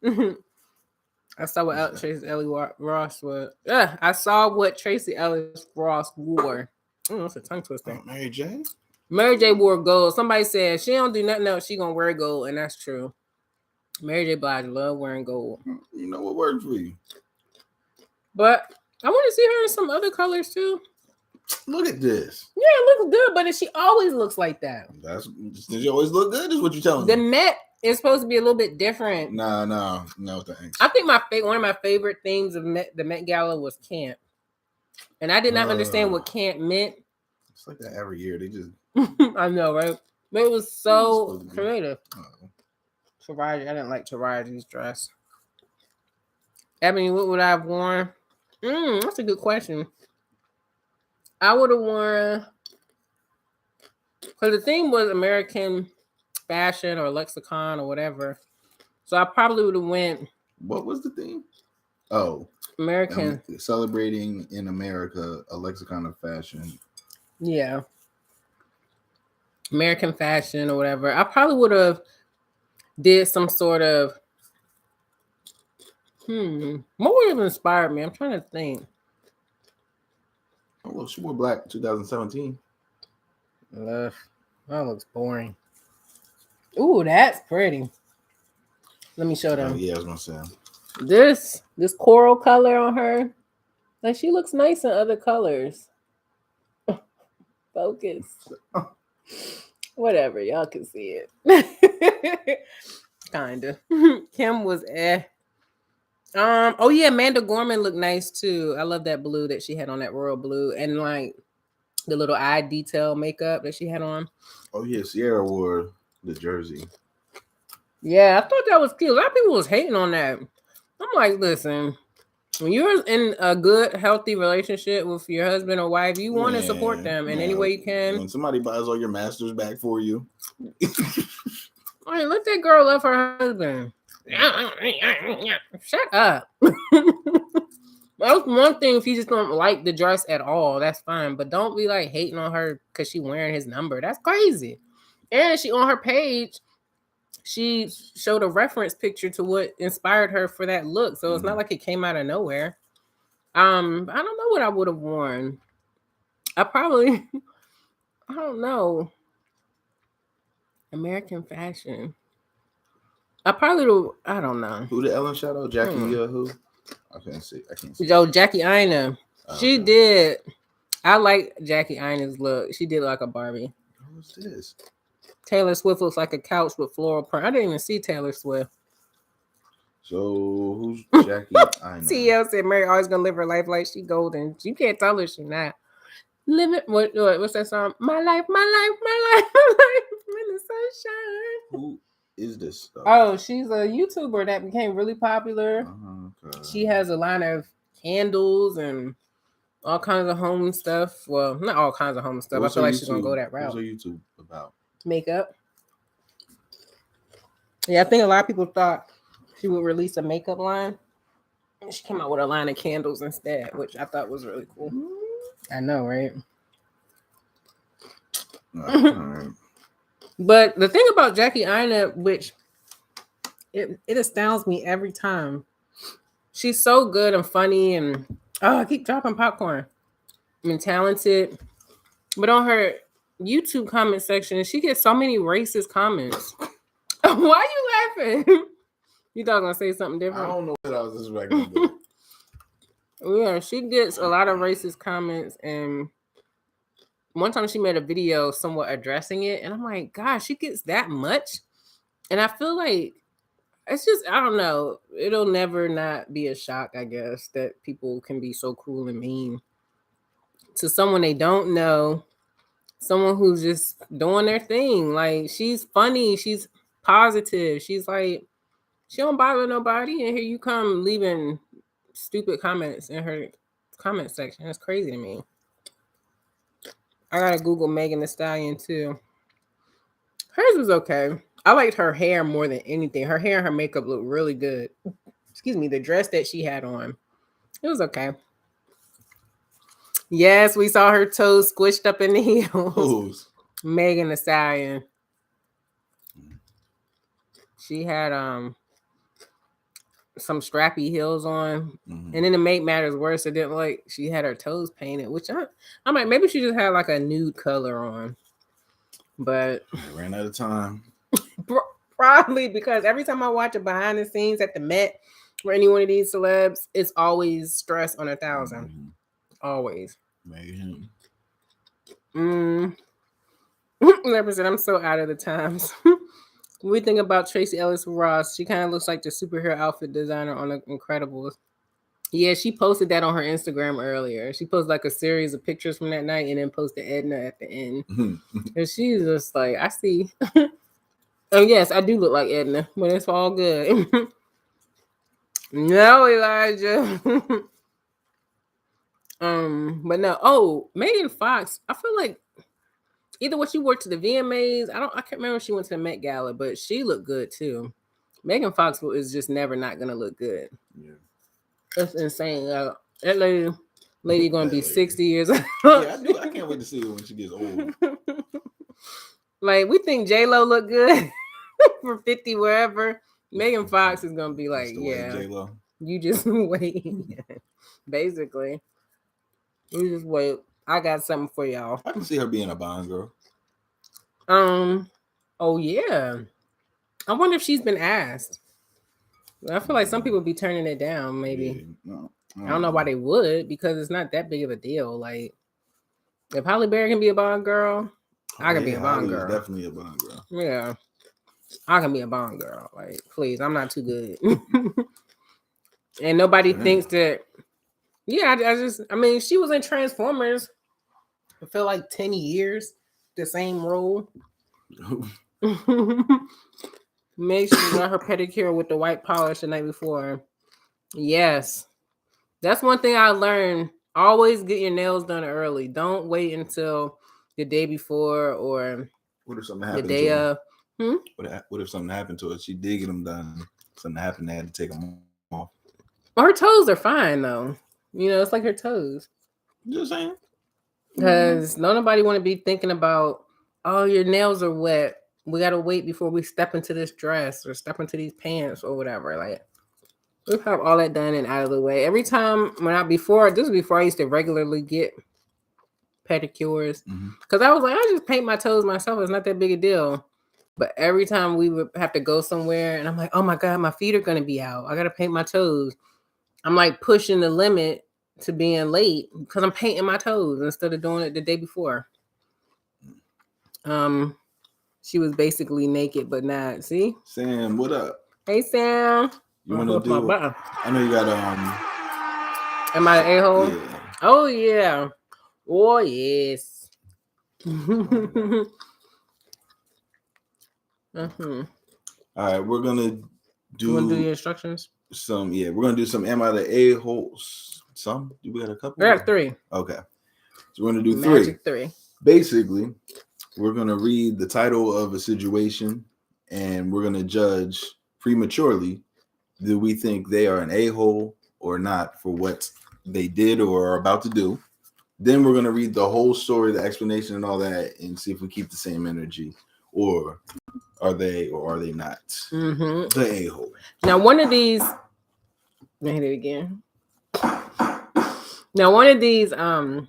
Speaker 1: I saw what Tracy Ellis Ross was. I saw what Tracy Ellis Ross wore. That's a tongue twister.
Speaker 2: Mary J?
Speaker 1: Mary J wore gold. Somebody said she don't do nothing else. She gonna wear gold, and that's true. Mary J. Blige love wearing gold.
Speaker 2: You know what works for you.
Speaker 1: But I want to see her in some other colors too.
Speaker 2: Look at this.
Speaker 1: Yeah, it looks good, but she always looks like that.
Speaker 2: She always look good, is what you're telling me.
Speaker 1: The Met is supposed to be a little bit different.
Speaker 2: No, thanks.
Speaker 1: I think one of my favorite things of the Met Gala was camp. And I did not understand what can't meant.
Speaker 2: It's like that every year. They just
Speaker 1: I know, right? But it was so creative. Taraji, I didn't like Taraji's dress. Ebony, what would I have worn? That's a good question. I would have worn, because the theme was American fashion or lexicon or whatever. So I probably would have went.
Speaker 2: What was the theme? Oh,
Speaker 1: American.
Speaker 2: Celebrating in America, a lexicon of fashion.
Speaker 1: Yeah. American fashion or whatever. I probably would have did some sort of, what would have inspired me? I'm trying to think.
Speaker 2: Oh, well, she wore black 2017.
Speaker 1: Ugh, that looks boring. Ooh, that's pretty. Let me show them.
Speaker 2: Yeah, I was gonna say.
Speaker 1: This coral color on her, like she looks nice in other colors. Focus. Whatever, y'all can see it. Kinda. Kim was Oh yeah, Amanda Gorman looked nice too. I love that blue that she had on, that royal blue, and like the little eye detail makeup that she had on.
Speaker 2: Oh yeah, Sierra wore the jersey.
Speaker 1: Yeah, I thought that was cute. A lot of people was hating on that. I'm like, listen, when you're in a good, healthy relationship with your husband or wife, you want to support them in any way you can.
Speaker 2: When somebody buys all your masters back for you,
Speaker 1: I mean, let that girl love her husband. Shut up. That's one thing. If you just don't like the dress at all, that's fine. But don't be like hating on her because she wearing his number. That's crazy. And she on her page, she showed a reference picture to what inspired her for that look. So it's not like it came out of nowhere. I don't know what I would have worn. I don't know. American fashion. I don't know.
Speaker 2: Who the Ellen shout out? Jackie who? I can't see.
Speaker 1: Jackie Aina. She did. I like Jackie Aina's look. She did like a Barbie.
Speaker 2: Who's this?
Speaker 1: Taylor Swift looks like a couch with floral print. I didn't even see Taylor Swift.
Speaker 2: So who's Jackie Aina?
Speaker 1: CEO said Mary always gonna live her life like she golden. You can't tell her she not. Live it. What's that song? My life, my life, my life, my life in the sunshine.
Speaker 2: Who is this?
Speaker 1: Oh, she's a YouTuber that became really popular.
Speaker 2: Okay.
Speaker 1: She has a line of candles and all kinds of home stuff. Well, not all kinds of home stuff. I feel like she's gonna go that route.
Speaker 2: What's her YouTube about?
Speaker 1: Makeup. Yeah, I think a lot of people thought she would release a makeup line. She came out with a line of candles instead, which I thought was really cool. I know, right?
Speaker 2: All right.
Speaker 1: But the thing about Jackie Aina, which it astounds me every time, she's so good and funny, and I keep dropping popcorn, and talented. But on her YouTube comment section, she gets so many racist comments. Why are you laughing? You thought I was gonna say something different?
Speaker 2: I don't know what I was expecting.
Speaker 1: Yeah, she gets a lot of racist comments, and one time she made a video somewhat addressing it, and I'm like, gosh, she gets that much? And I feel like it's just, I don't know, it'll never not be a shock, I guess, that people can be so cruel and mean to someone they don't know, someone who's just doing their thing. Like, she's funny, she's positive, she's like, she don't bother nobody, and here you come leaving stupid comments in her comment section. That's crazy to me. I gotta Google Megan Thee Stallion too. Hers was okay. I liked her hair more than anything. Her hair and her makeup looked really good. Excuse me, the dress that she had on, it was okay. Yes, we saw her toes squished up in the heels.
Speaker 2: Who's?
Speaker 1: Megan Thee Stallion. She had some strappy heels on, and then to make matters worse, it didn't like she had her toes painted, which I'm like, maybe she just had like a nude color on, but
Speaker 2: I ran out of time.
Speaker 1: Probably because every time I watch a behind the scenes at the Met or any one of these celebs, it's always stress on 1,000. Always.
Speaker 2: Megan.
Speaker 1: Represent, I'm so out of the times. When we think about Tracy Ellis Ross, she kind of looks like the superhero outfit designer on The Incredibles. Yeah, she posted that on her Instagram earlier. She posted like a series of pictures from that night and then posted Edna at the end. And she's just like, I see. And yes, I do look like Edna, but it's all good. No, Elijah. But no. Oh, Megan Fox. I feel like either what she wore to the VMAs. I can't remember if she went to the Met Gala, but she looked good too. Megan Fox is just never not gonna look good.
Speaker 2: Yeah.
Speaker 1: That's insane. That lady gonna be 60 years old.
Speaker 2: Yeah, I do. I can't wait to see her when she gets old.
Speaker 1: Like, we think J-Lo look good for 50 wherever. Megan Fox is gonna be like, yeah,
Speaker 2: J-Lo.
Speaker 1: You just wait. Basically, you just wait. I got something for y'all.
Speaker 2: I can see her being a Bond girl.
Speaker 1: Oh yeah. I wonder if she's been asked. I feel like some people be turning it down. Maybe.
Speaker 2: Yeah, no,
Speaker 1: I don't know why they would, because it's not that big of a deal. Like, if Halle Berry can be a Bond girl, I can be a Bond girl.
Speaker 2: Definitely a Bond girl.
Speaker 1: Yeah, I can be a Bond girl. Like, please, I'm not too good. And nobody thinks that. Yeah, I mean, she was in Transformers. I feel like 10 years, the same role. Make sure you got her pedicure with the white polish the night before. Yes. That's one thing I learned. Always get your nails done early. Don't wait until the day before or
Speaker 2: what if something happened
Speaker 1: the day of.
Speaker 2: What if something happened to her? She did get them done. Something happened, they had to take them off.
Speaker 1: Well, her toes are fine, though. You know, it's like her toes.
Speaker 2: Just saying.
Speaker 1: Because nobody want to be thinking about, oh, your nails are wet. We got to wait before we step into this dress or step into these pants or whatever. Like, we have all that done and out of the way. Every time this was before I used to regularly get pedicures. Because I was like, I just paint my toes myself. It's not that big a deal. But every time we would have to go somewhere and I'm like, oh my God, my feet are going to be out. I got to paint my toes. I'm like pushing the limit to being late because I'm painting my toes instead of doing it the day before. She was basically naked, but not. See?
Speaker 2: Sam, what up?
Speaker 1: Hey, Sam.
Speaker 2: You want to do? I know you got
Speaker 1: Am I an a-hole?
Speaker 2: Yeah.
Speaker 1: Oh yeah. Oh yes.
Speaker 2: All right, we're gonna do.
Speaker 1: You want to do the instructions?
Speaker 2: We're gonna do some. Am I the a-holes? Some? We got a couple.
Speaker 1: We got 3.
Speaker 2: Okay, so we're gonna do
Speaker 1: Magic 3.
Speaker 2: Basically, we're gonna read the title of a situation, and we're gonna judge prematurely. Do we think they are an a-hole or not for what they did or are about to do? Then we're gonna read the whole story, the explanation, and all that, and see if we keep the same energy, or are they or are they not the a-hole? Now,
Speaker 1: one of these. I hit it again. Now, one of these, because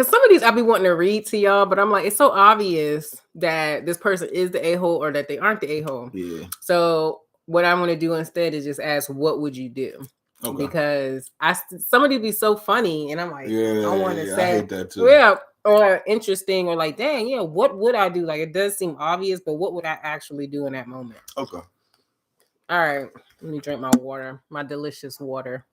Speaker 1: some of these I be wanting to read to y'all, but I'm like, it's so obvious that this person is the a-hole or that they aren't the a-hole.
Speaker 2: Yeah.
Speaker 1: So what I want to do instead is just ask, what would you do? Okay. Because some of these be so funny, and I'm like, I want to say,
Speaker 2: I hate that too.
Speaker 1: Yeah, or interesting, or like, dang, yeah, what would I do? Like, it does seem obvious, but what would I actually do in that moment?
Speaker 2: Okay.
Speaker 1: All right, let me drink my water, my delicious water.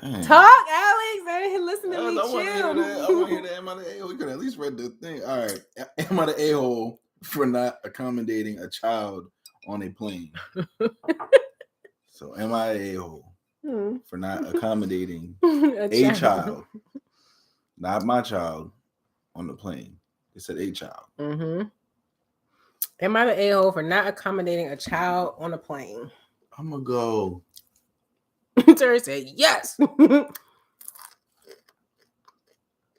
Speaker 1: Talk, Alex. Listen to me.
Speaker 2: I want to hear that. Am I the a-hole? You could at least read the thing. All right. Am I the a-hole for not accommodating a child on a plane? So, am I the a-hole for not accommodating a child, not my child, on the plane? It said a child.
Speaker 1: Am I the a-hole for not accommodating a child on a plane?
Speaker 2: I'm gonna go.
Speaker 1: Terry said yes.
Speaker 2: I'm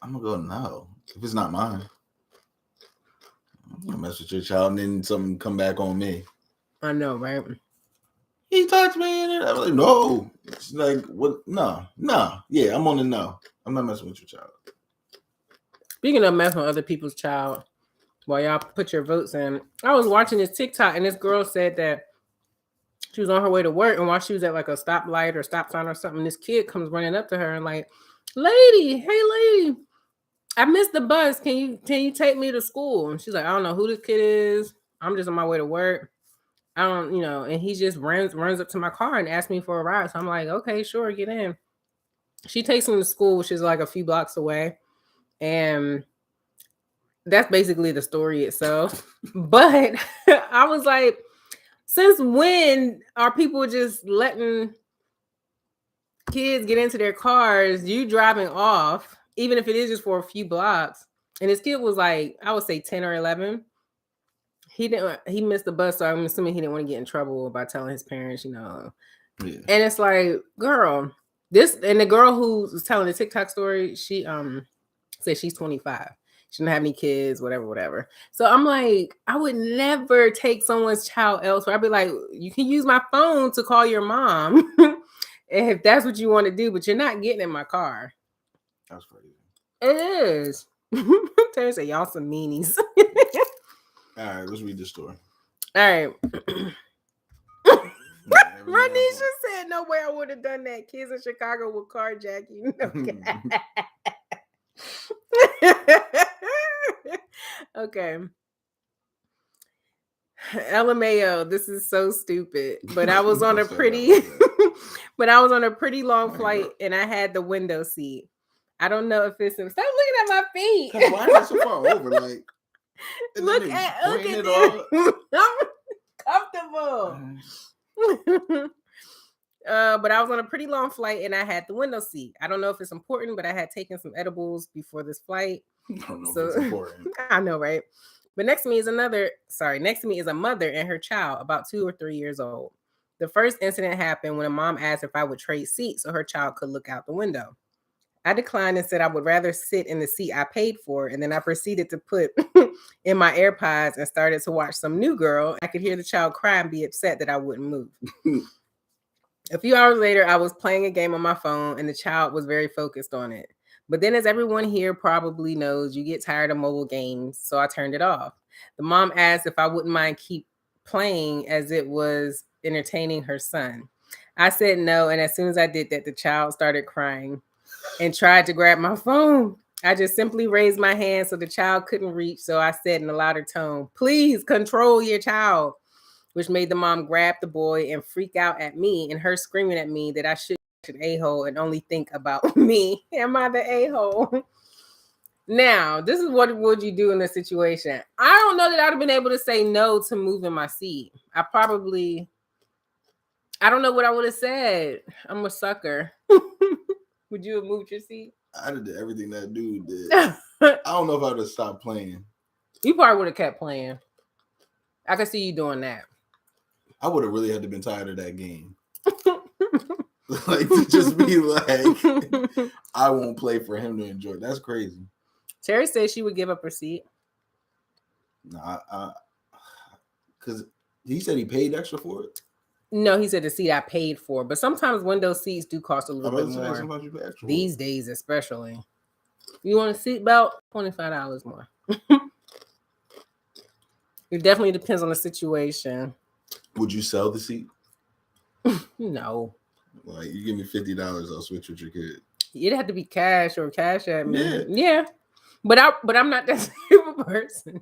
Speaker 2: gonna go no. If it's not mine, I'm gonna mess with your child and then something come back on me.
Speaker 1: I know, right?
Speaker 2: He touched me and I'm like, no. It's like, what? No. Yeah, I'm on the no. I'm not messing with your child.
Speaker 1: Speaking of messing with other people's child, while y'all put your votes in, I was watching this TikTok and this girl said that she was on her way to work, and while she was at like a stoplight or stop sign or something, this kid comes running up to her and like, lady, I missed the bus. Can you take me to school? And she's like, I don't know who this kid is. I'm just on my way to work. I don't, and he just runs up to my car and asks me for a ride. So I'm like, okay, sure, get in. She takes him to school, which is like a few blocks away. And that's basically the story itself. But I was like, since when are people just letting kids get into their cars, you driving off, even if it is just for a few blocks? And his kid was like, I would say 10 or 11. He missed the bus, so I'm assuming he didn't want to get in trouble by telling his parents, Yeah. And it's like, girl, and the girl who was telling the TikTok story, she said she's 25. She didn't have any kids, whatever. So I'm like, I would never take someone's child elsewhere. I'd be like, you can use my phone to call your mom if that's what you want to do, but you're not getting in my car.
Speaker 2: That's crazy.
Speaker 1: It is. Terry said, y'all some meanies.
Speaker 2: All right, let's read this story.
Speaker 1: All right. Ranisha said, no way I would have done that. Kids in Chicago would carjack you. Okay. LMAO, this is so stupid. But I was on a pretty long flight and I had the window seat. I don't know if it's stop looking at my feet.
Speaker 2: Why is it so far over? Like,
Speaker 1: look at it. I'm comfortable. But I was on a pretty long flight and I had the window seat. I don't know if it's important, but I had taken some edibles before this flight.
Speaker 2: I don't know if it's important.
Speaker 1: I know, right? But next to me is a mother and her child, about 2 or 3 years old. The first incident happened when a mom asked if I would trade seats so her child could look out the window. I declined and said I would rather sit in the seat I paid for, and then I proceeded to put in my AirPods and started to watch some New Girl. I could hear the child cry and be upset that I wouldn't move. A few hours later, I was playing a game on my phone, and the child was very focused on it. But then, as everyone here probably knows, you get tired of mobile games, so I turned it off. The mom asked if I wouldn't mind keep playing as it was entertaining her son. I said no, and as soon as I did that, the child started crying and tried to grab my phone. I just simply raised my hand so the child couldn't reach, so I said in a louder tone, "Please control your child," which made the mom grab the boy and freak out at me and her screaming at me that I should be an a-hole and only think about me. Am I the a-hole? Now, this is what would you do in this situation? I don't know that I'd have been able to say no to moving my seat. I don't know what I would have said. I'm a sucker. Would you have moved your seat?
Speaker 2: I did everything that dude did. I don't know if I would have stopped playing.
Speaker 1: You probably would have kept playing. I could see you doing that.
Speaker 2: I would have really had to been tired of that game. Like, to just be like, I won't play for him to enjoy. That's crazy.
Speaker 1: Terry said she would give up her seat.
Speaker 2: No, because he said he paid extra for it.
Speaker 1: No, he said the seat I paid for, but sometimes window seats do cost a little bit more.
Speaker 2: Sometimes you pay extra
Speaker 1: these days, especially. You want a seat belt? $25 more. It definitely depends on the situation.
Speaker 2: Would you sell the seat?
Speaker 1: No.
Speaker 2: Like, you give me $50, I'll switch with your kid.
Speaker 1: It'd have to be cash or cash at me.
Speaker 2: Yeah.
Speaker 1: But I'm not that type of person.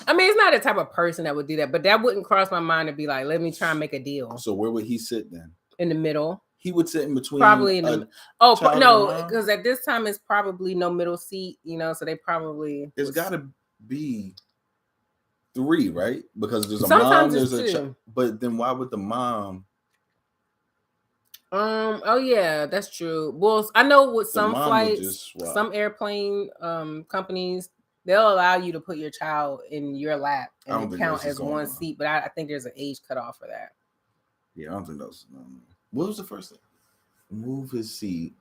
Speaker 1: I mean, it's not the type of person that would do that, but that wouldn't cross my mind to be like, let me try and make a deal.
Speaker 2: So where would he sit then?
Speaker 1: In the middle.
Speaker 2: He would sit in between.
Speaker 1: Probably in the no, because at this time it's probably no middle seat, so they probably
Speaker 2: it's got to be 3, right? Because there's a
Speaker 1: sometimes
Speaker 2: mom, there's
Speaker 1: a
Speaker 2: child. But then why would the mom?
Speaker 1: Oh yeah, that's true. Well, I know with some flights, some airplane companies, they'll allow you to put your child in your lap and count as one seat, but I think there's an age cutoff for that.
Speaker 2: Yeah, I don't think that's. What was the first thing? Move his seat,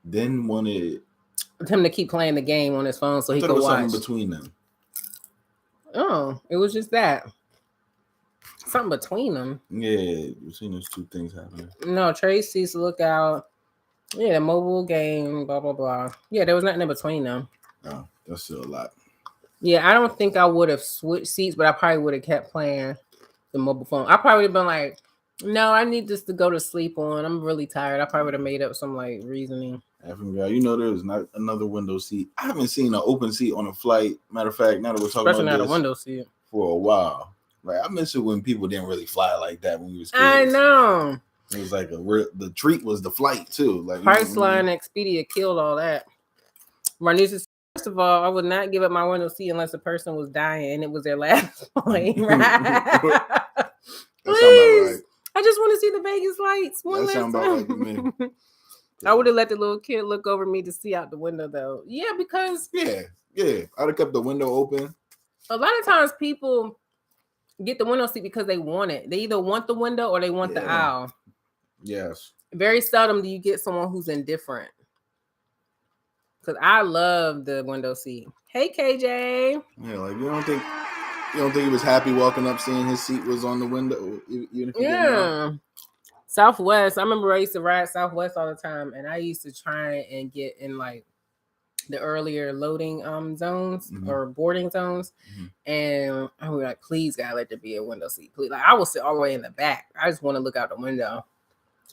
Speaker 2: then wanted
Speaker 1: him to keep playing the game on his phone so he could watch.
Speaker 2: Something between them.
Speaker 1: Oh, it was just that. Something between them.
Speaker 2: Yeah, you've seen those 2 things happening.
Speaker 1: No, Tracy's lookout. Yeah, the mobile game, blah, blah, blah. Yeah, there was nothing in between them.
Speaker 2: Oh, that's still a lot.
Speaker 1: Yeah, I don't think I would have switched seats, but I probably would have kept playing the mobile phone. I probably would have been like, no, I need this to go to sleep on. I'm really tired. I probably would have made up some reasoning.
Speaker 2: African guy, there's not another window seat. I haven't seen an open seat on a flight. Matter of fact, now that we're talking
Speaker 1: especially
Speaker 2: about
Speaker 1: not a window seat
Speaker 2: for a while. Like I miss it when people didn't really fly like that when we was kids.
Speaker 1: I know.
Speaker 2: It was like the treat was the flight too. Like
Speaker 1: Priceline, Expedia killed all that. My niece said, first of all, I would not give up my window seat unless the person was dying and it was their last plane. Right? Please, right. I just want to see the Vegas lights one last time. About right to me. I would have let the little kid look over me to see out the window though. Yeah, because
Speaker 2: yeah, I'd have kept the window open.
Speaker 1: A lot of times people get the window seat because they want it. They either want the window or they want the aisle.
Speaker 2: Yes.
Speaker 1: Very seldom do you get someone who's indifferent. Because I love the window seat. Hey, KJ.
Speaker 2: Yeah, like you don't think he was happy walking up seeing his seat was on the window? Even if he didn't know?
Speaker 1: Southwest. I remember I used to ride Southwest all the time, and I used to try and get in like the earlier loading zones or boarding zones. And I was like, please God, let there be a window seat. Please. Like I will sit all the way in the back. I just want to look out the window.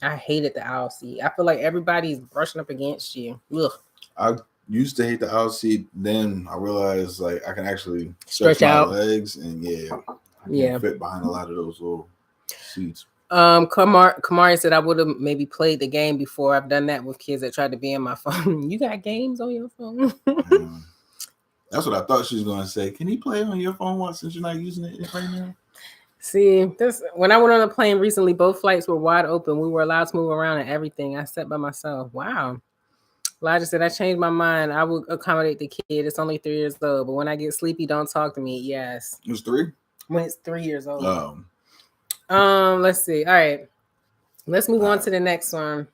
Speaker 1: I hated the aisle seat. I feel like everybody's brushing up against you. Ugh.
Speaker 2: I used to hate the aisle seat. Then I realized like I can actually stretch out my legs and I can fit behind a lot of those little seats.
Speaker 1: Kamari said I would have maybe played the game before. I've done that with kids that tried to be in my phone. You got games on your phone?
Speaker 2: That's what I thought she was going to say. Can you play on your phone since you're not using it right now?
Speaker 1: See, when I went on a plane recently, both flights were wide open. We were allowed to move around and everything. I sat by myself. Wow. Elijah said, I changed my mind. I will accommodate the kid. It's only 3 years old. But when I get sleepy, don't talk to me. Yes.
Speaker 2: It was 3?
Speaker 1: When it's 3 years old. Let's see. All right. Let's move on to the next one.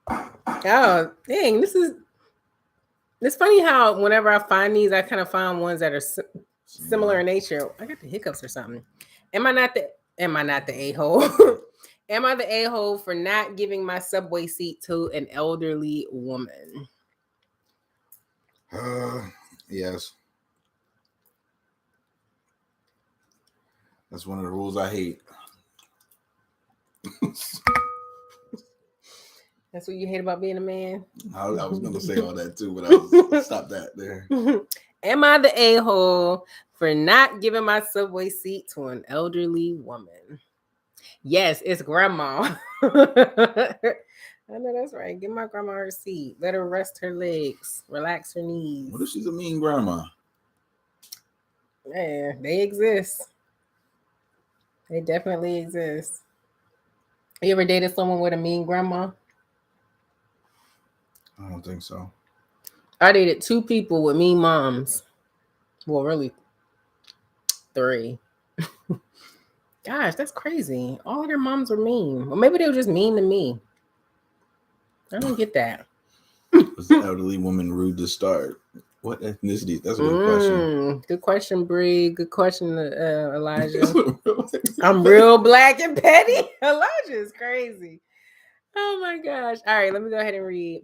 Speaker 1: Oh, dang. It's funny how whenever I find these, I kind of find ones that are similar in nature. I got the hiccups or something. Am I not the a-hole? Am I the a-hole for not giving my subway seat to an elderly woman?
Speaker 2: Yes. That's one of the rules I hate.
Speaker 1: That's what you hate about being a man?
Speaker 2: I was going to say all that too, but I'll stop that there.
Speaker 1: Am I the a-hole for not giving my subway seat to an elderly woman? Yes, it's grandma. I know that's right. Give my grandma her seat. Let her rest her legs. Relax her knees.
Speaker 2: What if she's a mean grandma?
Speaker 1: Yeah, they exist. They definitely exist. You ever dated someone with a mean grandma?
Speaker 2: I don't think so.
Speaker 1: I dated 2 people with mean moms. Well, really 3. Gosh, that's crazy. All of their moms were mean. Or maybe they were just mean to me. I don't get that.
Speaker 2: Was the elderly woman rude to start? What ethnicity? That's a good question.
Speaker 1: Good question, Bree. Good question, Elijah. I'm real black and petty. Elijah is crazy. Oh my gosh. All right, let me go ahead and read.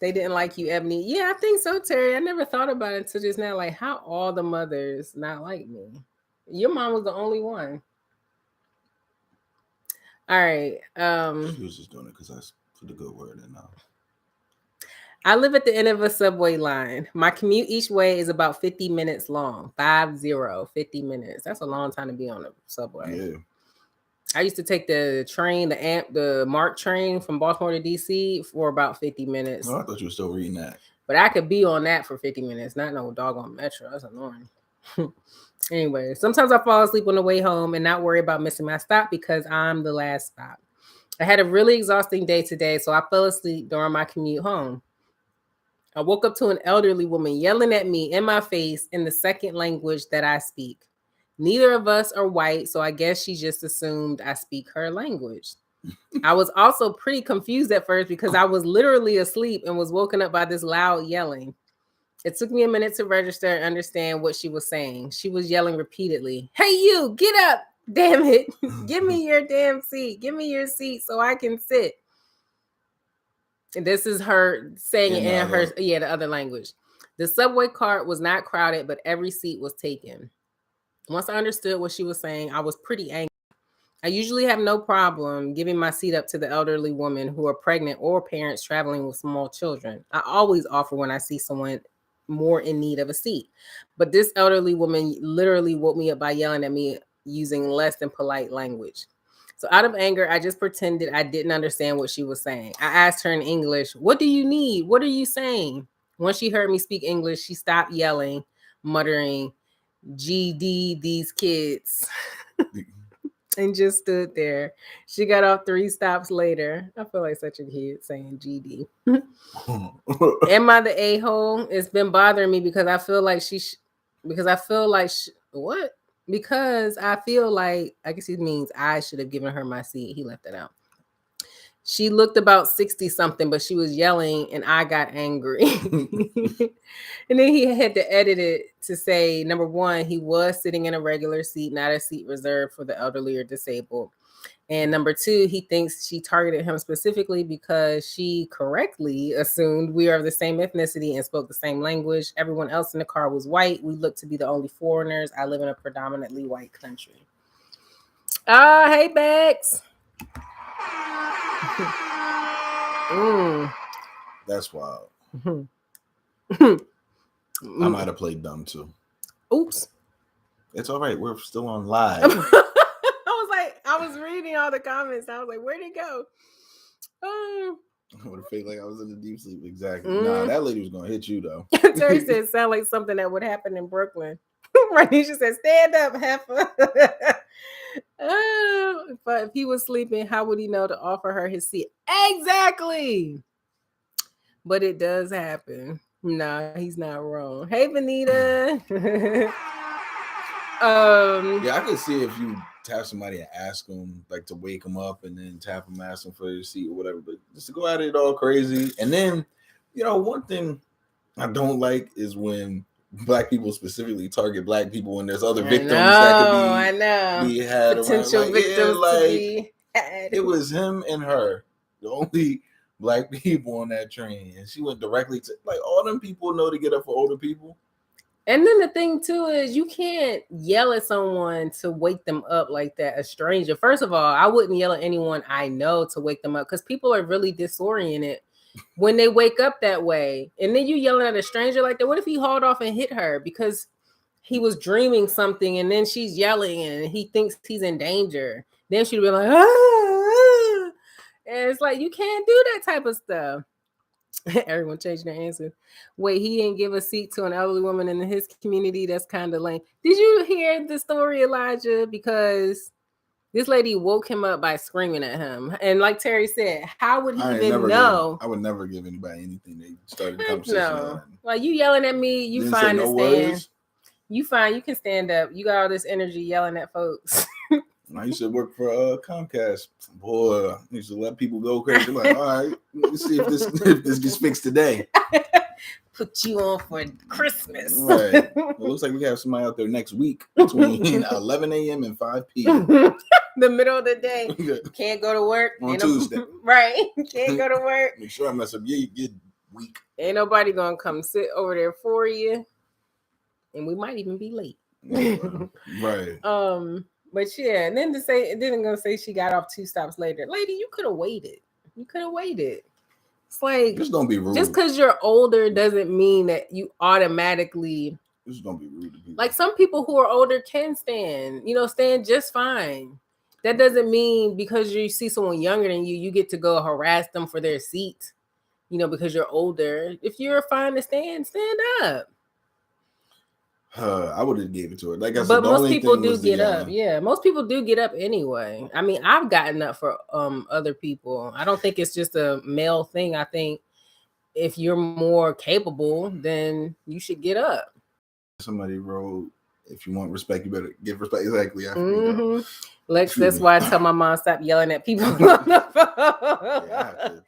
Speaker 1: They didn't like you, Ebony. Yeah, I think so, Terry. I never thought about it until just now. Like, how all the mothers not like me? Your mom was the only one. All right.
Speaker 2: She was just doing it because that's for the good word and all.
Speaker 1: I live at the end of a subway line. My commute each way is about 50 minutes long. 50 minutes. That's a long time to be on the subway.
Speaker 2: Yeah.
Speaker 1: I used to take the train, the MARC train from Baltimore to DC for about 50 minutes.
Speaker 2: Oh, I thought you were still reading that.
Speaker 1: But I could be on that for 50 minutes, not no doggone metro. That's annoying. Anyway, sometimes I fall asleep on the way home and not worry about missing my stop because I'm the last stop. I had a really exhausting day today, so I fell asleep during my commute home. I woke up to an elderly woman yelling at me in my face in the second language that I speak. Neither of us are white, so I guess she just assumed I speak her language. I was also pretty confused at first because I was literally asleep and was woken up by this loud yelling. It took me a minute to register and understand what she was saying. She was yelling repeatedly, "Hey, you, get up! Damn it! Give me your damn seat. Give me your seat so I can sit." And this is her saying it in her, the other language. The subway cart was not crowded, but every seat was taken. Once I understood what she was saying, I was pretty angry. I usually have no problem giving my seat up to the elderly women who are pregnant or parents traveling with small children. I always offer when I see someone more in need of a seat. But this elderly woman literally woke me up by yelling at me using less than polite language. So out of anger, I just pretended I didn't understand what she was saying. I asked her in English, "What do you need? What are you saying?" Once she heard me speak English, she stopped yelling, muttering, "GD, these kids." And just stood there. She got off 3 stops later. I feel like such a kid saying GD. Am I the a-hole? It's been bothering me because I feel like what? Because I feel like, I guess he means I should have given her my seat. He left it out. She looked about 60 something, but she was yelling and I got angry. And then he had to edit it to say, number 1, he was sitting in a regular seat, not a seat reserved for the elderly or disabled. And number 2, he thinks she targeted him specifically because she correctly assumed we are of the same ethnicity and spoke the same language. Everyone else in the car was white. We look to be the only foreigners. I live in a predominantly white country. Hey, Bex.
Speaker 2: That's wild. I might have played dumb too.
Speaker 1: Oops.
Speaker 2: It's all right. We're still on live.
Speaker 1: I was reading all the comments. I was like, where'd it go?
Speaker 2: I would have felt like I was in a deep sleep. Exactly. Nah, that lady was going to hit you though.
Speaker 1: Terry said, sound like something that would happen in Brooklyn. Ranisha said, stand up, heifer. But if he was sleeping, how would he know to offer her his seat? Exactly. But it does happen. Nah, he's not wrong. Hey, Benita.
Speaker 2: Yeah, I could see if you tap somebody and ask them, like, to wake them up and then tap them, ask them for their seat or whatever. But just to go at it all crazy. And then, one thing I don't like is when Black people specifically target Black people when there's other victims that could be had
Speaker 1: potential
Speaker 2: around.
Speaker 1: victims to be had.
Speaker 2: It was him and her, the only Black people on that train, and she went directly to, like, all them people know to get up for older people.
Speaker 1: And then the thing too is you can't yell at someone to wake them up like that, a stranger. First of all, I wouldn't yell at anyone I know to wake them up because people are really disoriented when they wake up that way. And then you yelling at a stranger like that. What if he hauled off and hit her because he was dreaming something and then she's yelling and he thinks he's in danger? Then she'd be like, ah. And it's like, you can't do that type of stuff. Everyone changing their answer. Wait, he didn't give a seat to an elderly woman in his community? That's kind of lame. Did you hear the story, Elijah? Because this lady woke him up by screaming at him. And like Terry said, how would he even know?
Speaker 2: I would never give anybody anything. They started the conversation.
Speaker 1: No. Like, you yelling at me, you fine to stand. You fine, you can stand up. You got all this energy yelling at folks.
Speaker 2: I used to work for Comcast. Boy, I used to let people go crazy. Like, all right, let's see if this gets fixed today.
Speaker 1: Put you on for Christmas.
Speaker 2: Right. It looks like we have somebody out there next week between 11 a.m. and 5 p.m.
Speaker 1: The middle of the day. Can't go to work.
Speaker 2: On Tuesday.
Speaker 1: Right. Can't go to work.
Speaker 2: Make sure I mess up your week.
Speaker 1: Ain't nobody going to come sit over there for you. And we might even be late.
Speaker 2: Right.
Speaker 1: But yeah, and then gonna say she got off 2 stops later. Lady, you could have waited. It's like,
Speaker 2: just don't be rude.
Speaker 1: Just because you're older doesn't mean that you automatically.
Speaker 2: Just don't be rude to people.
Speaker 1: Like, some people who are older can stand just fine. That doesn't mean because you see someone younger than you, you get to go harass them for their seat. Because you're older. If you're fine to stand up.
Speaker 2: I would have gave it to her. Like I said,
Speaker 1: but most people do get up. Yeah, most people do get up anyway. I mean, I've gotten up for other people. I don't think it's just a male thing. I think if you're more capable, then you should get up.
Speaker 2: Somebody wrote, "If you want respect, you better give respect." Exactly.
Speaker 1: Lex, that's why I tell my mom stop yelling at people on the phone.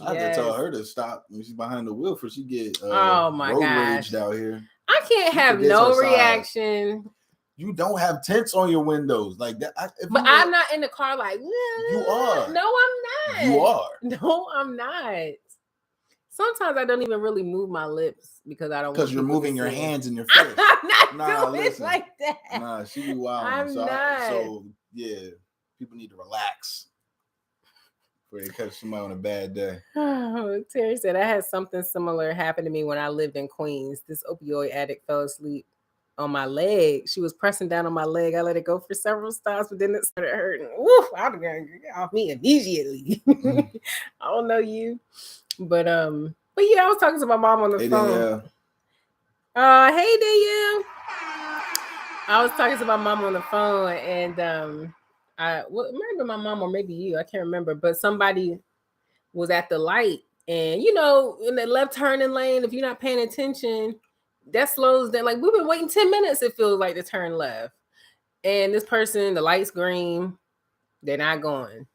Speaker 2: I have to tell her to stop when she's behind the wheel for she get
Speaker 1: road
Speaker 2: raged out here.
Speaker 1: I can't have no reaction.
Speaker 2: You don't have tents on your windows like that.
Speaker 1: I'm not in the car like,
Speaker 2: you are.
Speaker 1: No, I'm not.
Speaker 2: You are.
Speaker 1: No, I'm not. Sometimes I don't even really move my lips because I don't.
Speaker 2: Because you're moving your hands in your face.
Speaker 1: I'm not doing it like that.
Speaker 2: Nah, she be wild.
Speaker 1: I'm not.
Speaker 2: So yeah, people need to relax. Where they catch somebody on a bad day.
Speaker 1: Oh, Terry said, I had something similar happen to me when I lived in Queens. This opioid addict fell asleep on my leg. She was pressing down on my leg. I let it go for several stops, but then it started hurting. Woof! I'm gonna get off me immediately. I don't know you, but yeah, I was talking to my mom on the phone. Hey Danielle. I was talking to my mom on the phone, and maybe my mom or maybe you, I can't remember, but somebody was at the light, and in the left turning lane, if you're not paying attention, that slows down. Like, we've been waiting 10 minutes, it feels like, to turn left. And this person, the light's green, they're not going.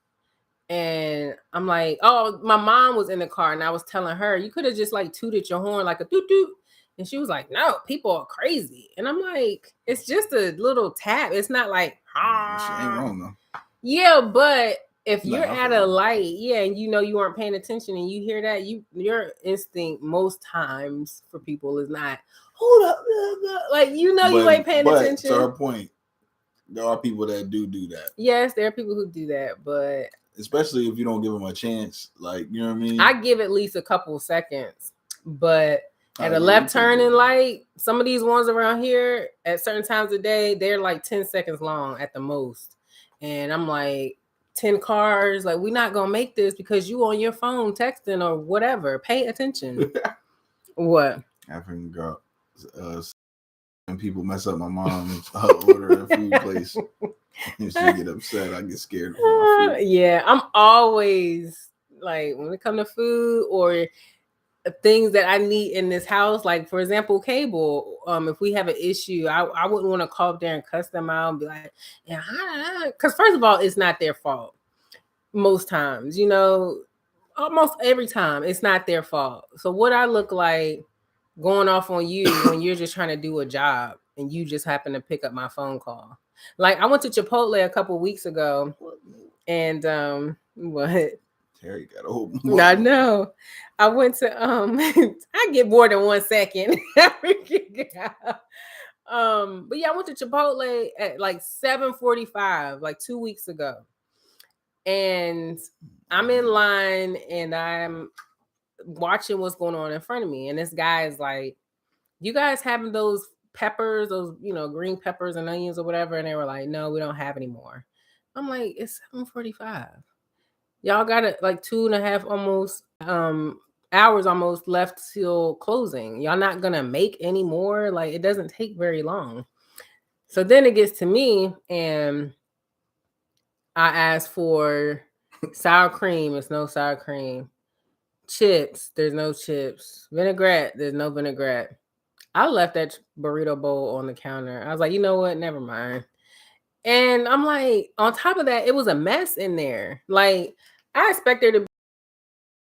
Speaker 1: And I'm like, oh, my mom was in the car, and I was telling her, you could have just like tooted your horn like a doot doot. And she was like, no, people are crazy. And I'm like, it's just a little tap. It's not like,
Speaker 2: She ain't wrong though.
Speaker 1: Yeah, but if you're at a light, and you weren't paying attention, and you hear that, your instinct most times for people is not, hold up, like you ain't paying attention.
Speaker 2: To her point, there are people that do that.
Speaker 1: Yes, there are people who do that, but
Speaker 2: especially if you don't give them a chance, like, you know what I mean?
Speaker 1: I give at least a couple of seconds, but at a left turning light, some of these ones around here at certain times of day, they're like 10 seconds long at the most. And I'm like, 10 cars, like, we're not gonna make this because you on your phone texting or whatever. Pay attention. What?
Speaker 2: African girl, and people mess up my mom's order at food place, and she get upset. I get scared.
Speaker 1: Yeah, I'm always like, when it comes to food or things that I need in this house, like, for example, cable. If we have an issue, I wouldn't want to call up there and cuss them out and be like, yeah, because first of all, it's not their fault. Most times, almost every time, it's not their fault. So what I look like going off on you when you're just trying to do a job and you just happen to pick up my phone call. Like, I went to Chipotle a couple weeks ago, and what?
Speaker 2: Terry got a whole.
Speaker 1: I know. I went to I get more than 1 second. But yeah, I went to Chipotle at like 7:45, like 2 weeks ago. And I'm in line and I'm watching what's going on in front of me. And this guy is like, you guys having those peppers, those, green peppers and onions or whatever? And they were like, no, we don't have any more. I'm like, it's 7:45. Y'all got it like 2.5 almost hours almost left till closing. Y'all not gonna make any more? Like, it doesn't take very long. So then it gets to me, and I asked for sour cream. It's no sour cream. Chips. There's no chips. Vinaigrette. There's no vinaigrette. I left that burrito bowl on the counter. I was like, you know what? Never mind. And I'm like, on top of that, it was a mess in there. Like, I expect there to be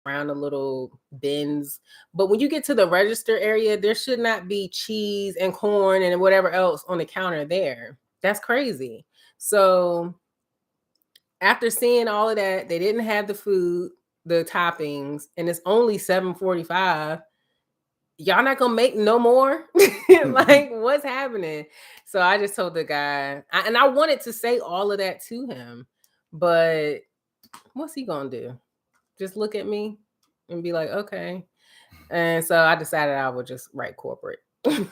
Speaker 1: around the little bins, but when you get to the register area, there should not be cheese and corn and whatever else on the counter there. That's crazy. So after seeing all of that, they didn't have the food, the toppings, and it's only 7:45. Y'all not gonna make no more? Like, what's happening? So I just told the guy, and I wanted to say all of that to him, but what's he gonna do? Just look at me and be like, okay. And so I decided I would just write corporate.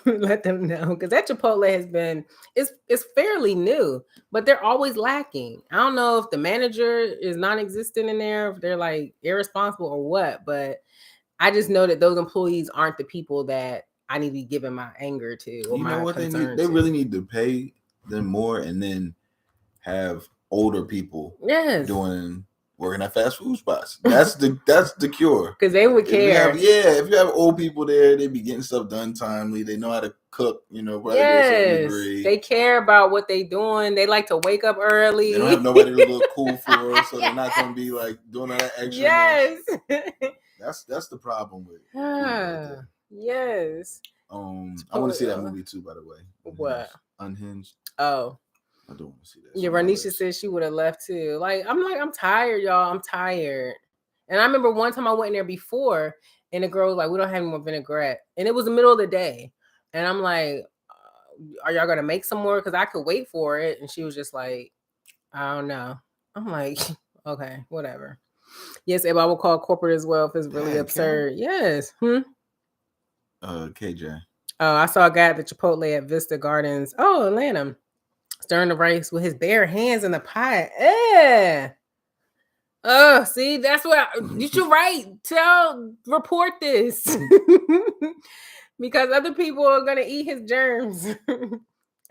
Speaker 1: Let them know, because that Chipotle has been, it's fairly new, but they're always lacking. I don't know if the manager is non-existent in there, if they're like irresponsible or what, but I just know that those employees aren't the people that I need to be giving my anger to. Or
Speaker 2: you know what they need? They really need to pay them more, and then have older people working at fast food spots. That's the cure.
Speaker 1: Because they would care.
Speaker 2: If you have old people there, they be getting stuff done timely. They know how to cook, probably to a certain degree.
Speaker 1: They care about what they doing. They like to wake up early.
Speaker 2: They don't have nobody to look cool for, so they're not gonna be like doing all that extra.
Speaker 1: Yes.
Speaker 2: That's the problem with it.
Speaker 1: Right. Yes.
Speaker 2: I want to see that movie too, by the way.
Speaker 1: What?
Speaker 2: Unhinged.
Speaker 1: Oh.
Speaker 2: I don't want to see that.
Speaker 1: Yeah, Ranisha said she would have left too. Like, I'm tired, y'all. I'm tired. And I remember one time I went in there before, and the girl was like, we don't have any more vinaigrette. And it was the middle of the day. And I'm like, are y'all going to make some more? Because I could wait for it. And she was just like, I don't know. I'm like, okay, whatever. Yes, I will call corporate as well if it's really absurd. Yes.
Speaker 2: KJ.
Speaker 1: Oh, I saw a guy at the Chipotle at Vista Gardens. Oh, Atlanta. Stirring the rice with his bare hands in the pot. Oh, see, that's what you should write. Report this. Because other people are going to eat his germs.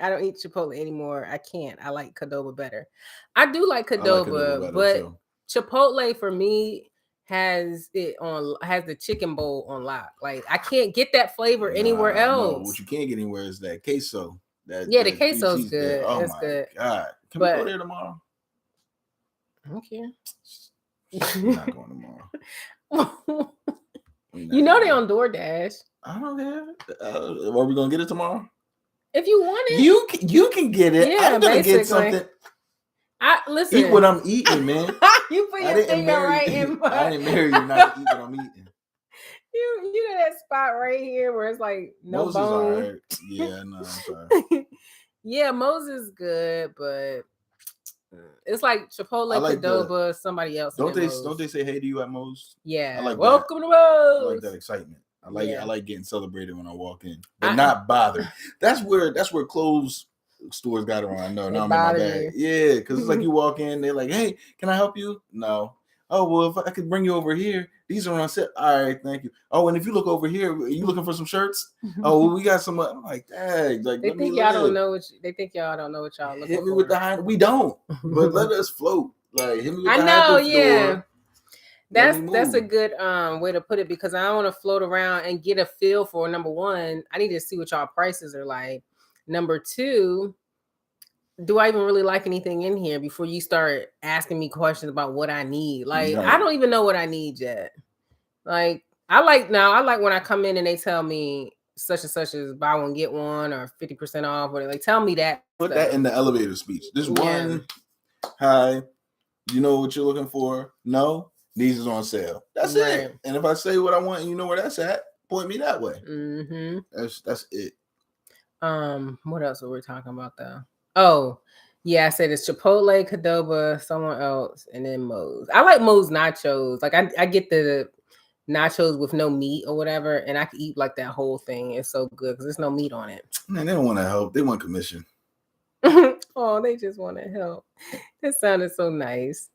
Speaker 1: I don't eat Chipotle anymore. I can't. I like Qdoba better. I do like Qdoba, but too. Chipotle for me has the chicken bowl on lock. Like I can't get that flavor anywhere else.
Speaker 2: No, what you can't get anywhere is that queso.
Speaker 1: The queso's good.
Speaker 2: Oh
Speaker 1: it's
Speaker 2: my
Speaker 1: good.
Speaker 2: God. Can we go there tomorrow?
Speaker 1: I don't care.
Speaker 2: I'm not going tomorrow.
Speaker 1: You know they on DoorDash.
Speaker 2: I don't care. Are we gonna get it tomorrow?
Speaker 1: If you want it,
Speaker 2: you can get it.
Speaker 1: Yeah,
Speaker 2: I'm gonna get something.
Speaker 1: Listen.
Speaker 2: Eat what I'm eating, man.
Speaker 1: You put your finger right in my.
Speaker 2: I didn't marry you not to eat what I'm eating.
Speaker 1: You know that spot right here where it's like no
Speaker 2: Moses
Speaker 1: bone.
Speaker 2: All right. Yeah, no, I'm sorry.
Speaker 1: Yeah, Moses is good, but it's like Chipotle, like Qdoba, somebody else.
Speaker 2: Don't they say hey to you at Moe's?
Speaker 1: Yeah.
Speaker 2: I like
Speaker 1: welcome
Speaker 2: that.
Speaker 1: to Moe's.
Speaker 2: I like that excitement. I like getting celebrated when I walk in, but not bothered. That's where clothes stores got it wrong. I know. Now I'm in my bag. Yeah, because it's like you walk in, they're like, "Hey, can I help you?" No. Oh well, if I could bring you over here, these are on set. All right, thank you. Oh, and if you look over here, are you looking for some shirts? Oh, well, we got some. I'm like, dang, like
Speaker 1: they think y'all don't know what they think y'all don't know what y'all looking for.
Speaker 2: Hit me with the high. We don't, but let us float. Like hit me with the
Speaker 1: I know, yeah.
Speaker 2: Store.
Speaker 1: That's a good way to put it because I don't want to float around and get a feel for number one. I need to see what y'all prices are like. Number two, do I even really like anything in here before you start asking me questions about what I need? Like I don't even know what I need yet. Like I like when I come in and they tell me such and such is buy one get one or 50% off or like tell me that.
Speaker 2: Put that in the elevator speech. This one, hi, you know what you're looking for? No. These is on sale. That's it. And if I say what I want and you know where that's at, point me that way.
Speaker 1: Mm-hmm.
Speaker 2: That's it.
Speaker 1: What else were we talking about though? Oh, yeah, I said it's Chipotle, Qdoba, someone else, and then Moe's. I like Moe's nachos. Like I get the nachos with no meat or whatever, and I can eat like that whole thing. It's so good because there's no meat on it.
Speaker 2: Man, they don't want to help. They want commission.
Speaker 1: Oh, they just want to help. That sounded so nice.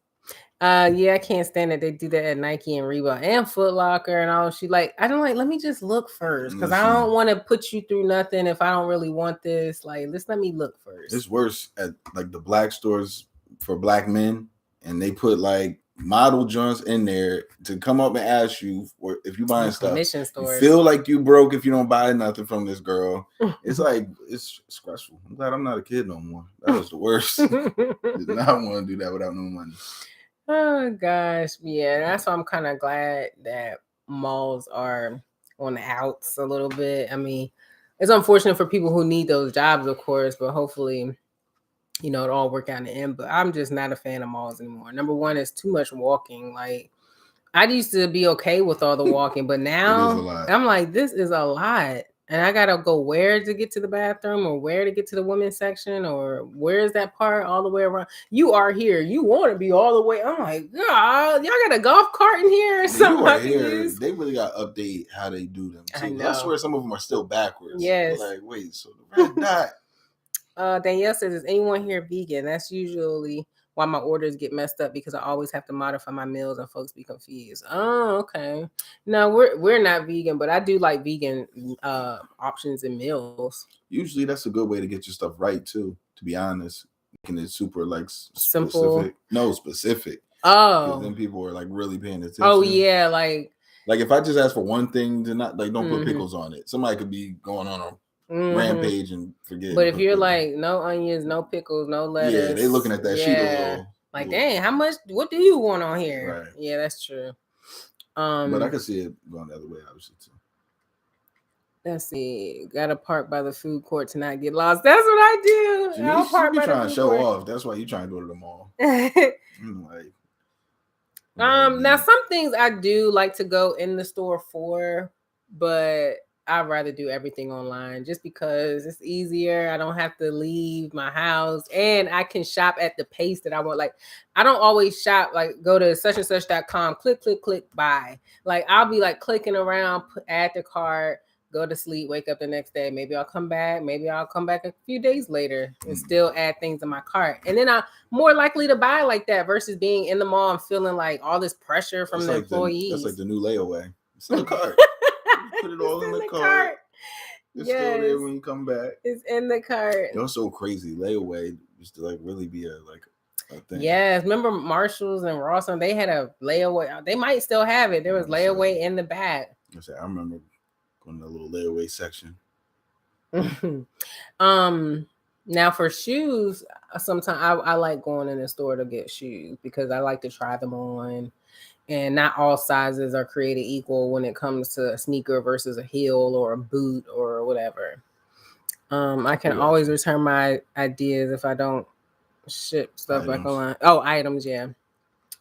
Speaker 1: Yeah, I can't stand it. They do that at Nike and Reebok and Foot Locker and all. Let me just look first because I don't want to put you through nothing if I don't really want this. Like, let me look first.
Speaker 2: It's worse at like the black stores for black men, and they put like model joints in there to come up and ask you or if you buying stuff. You feel like you broke if you don't buy nothing from this girl. It's like it's stressful. I'm glad I'm not a kid no more. That was the worst. Did not want to do that without no money.
Speaker 1: Oh gosh, yeah. That's why I'm kind of glad that malls are on the outs a little bit. I mean, it's unfortunate for people who need those jobs, of course, but hopefully, it'll all work out in the end. But I'm just not a fan of malls anymore. Number one, it's too much walking. Like I used to be okay with all the walking, but now I'm like, this is a lot. And I gotta go where to get to the bathroom or where to get to the women's section or where's that part all the way around. You are here. You want to be all the way. I'm like, God, y'all got a golf cart in here or something.
Speaker 2: They really got to update how they do them too. I swear some of them are still backwards.
Speaker 1: Yes.
Speaker 2: Like, wait, so the red dot.
Speaker 1: Danielle says, is anyone here vegan? That's usually why my orders get messed up because I always have to modify my meals and folks be confused. Oh, okay. No, we're not vegan, but I do like vegan options and meals.
Speaker 2: Usually that's a good way to get your stuff right too, to be honest. Making it super like
Speaker 1: simple.
Speaker 2: Specific.
Speaker 1: Oh.
Speaker 2: Because then people are like really paying attention.
Speaker 1: Oh yeah, like
Speaker 2: if I just ask for one thing to not don't put pickles on it. Somebody could be going on a rampage and forget.
Speaker 1: But if you're like no onions, no pickles, no lettuce,
Speaker 2: yeah, they looking at that sheet a little.
Speaker 1: Like, dang, how much? What do you want on here? Right. Yeah, that's true.
Speaker 2: But I can see it going the other way, obviously too.
Speaker 1: Let's see. Got to park by the food court to not get lost. That's what I do.
Speaker 2: I'll park by trying to show off. That's why you trying to go to the mall.
Speaker 1: Now some things I do like to go in the store for, but I'd rather do everything online just because it's easier. I don't have to leave my house and I can shop at the pace that I want. Like, I don't always shop, like go to such and such.com, click, buy. Like, I'll be like clicking around, add the cart, go to sleep, wake up the next day. Maybe I'll come back. Maybe I'll come back a few days later and still add things in my cart. And then I'm more likely to buy like that versus being in the mall and feeling like all this pressure from the employees.
Speaker 2: That's like the new layaway. It's in the cart. Put it all in the cart. It's still there when you come back.
Speaker 1: It's in the cart.
Speaker 2: It was so crazy. Layaway used to like really be a thing.
Speaker 1: Yes, remember Marshalls and Ross? They had a layaway. They might still have it. There was layaway in the back.
Speaker 2: I remember going to the little layaway section.
Speaker 1: Now for shoes, sometimes I like going in the store to get shoes because I like to try them on. And not all sizes are created equal when it comes to a sneaker versus a heel or a boot or whatever. I can always return my ideas if I don't ship stuff back online. Oh, items, yeah.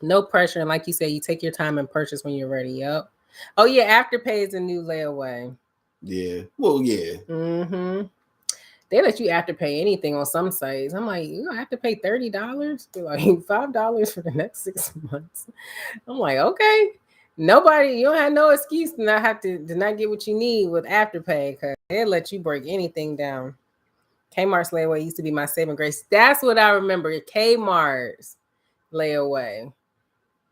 Speaker 1: No pressure. And like you say, you take your time and purchase when you're ready. Yep. Oh, yeah. Afterpay is a new layaway.
Speaker 2: Yeah. Well, yeah.
Speaker 1: Mm-hmm. They let you afterpay anything on some sites. I'm like, you have to pay $30? They're like $5 for the next 6 months. I'm like, okay. You don't have no excuse to not get what you need with afterpay because they let you break anything down. Kmart's layaway used to be my saving grace. That's what I remember. Kmart's layaway.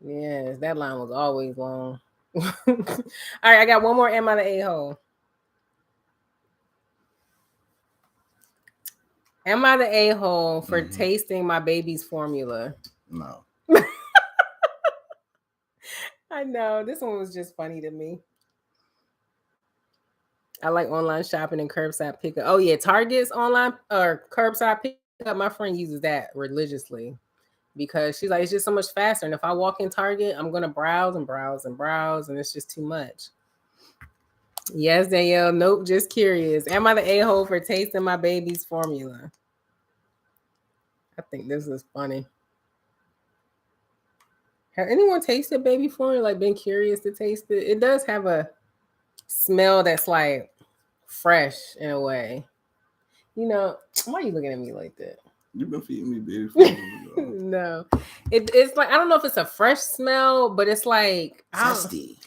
Speaker 1: Yes, that line was always long. All right, I got one more. Am I the a-hole? Am I the a-hole for tasting my baby's formula?
Speaker 2: No.
Speaker 1: I know. This one was just funny to me. I like online shopping and curbside pickup. Oh, yeah. Target's online or curbside pickup. My friend uses that religiously because she's like, it's just so much faster. And if I walk in Target, I'm going to browse and browse and browse. And it's just too much. Yes, Danielle. Nope. Just curious. Am I the a-hole for tasting my baby's formula? I think this is funny. Has anyone tasted baby formula? Like been curious to taste it? It does have a smell that's like fresh in a way. You know, why are you looking at me like that?
Speaker 2: You've been feeding me baby formula.
Speaker 1: No. It's like, I don't know if it's a fresh smell, but it's like
Speaker 2: zesty.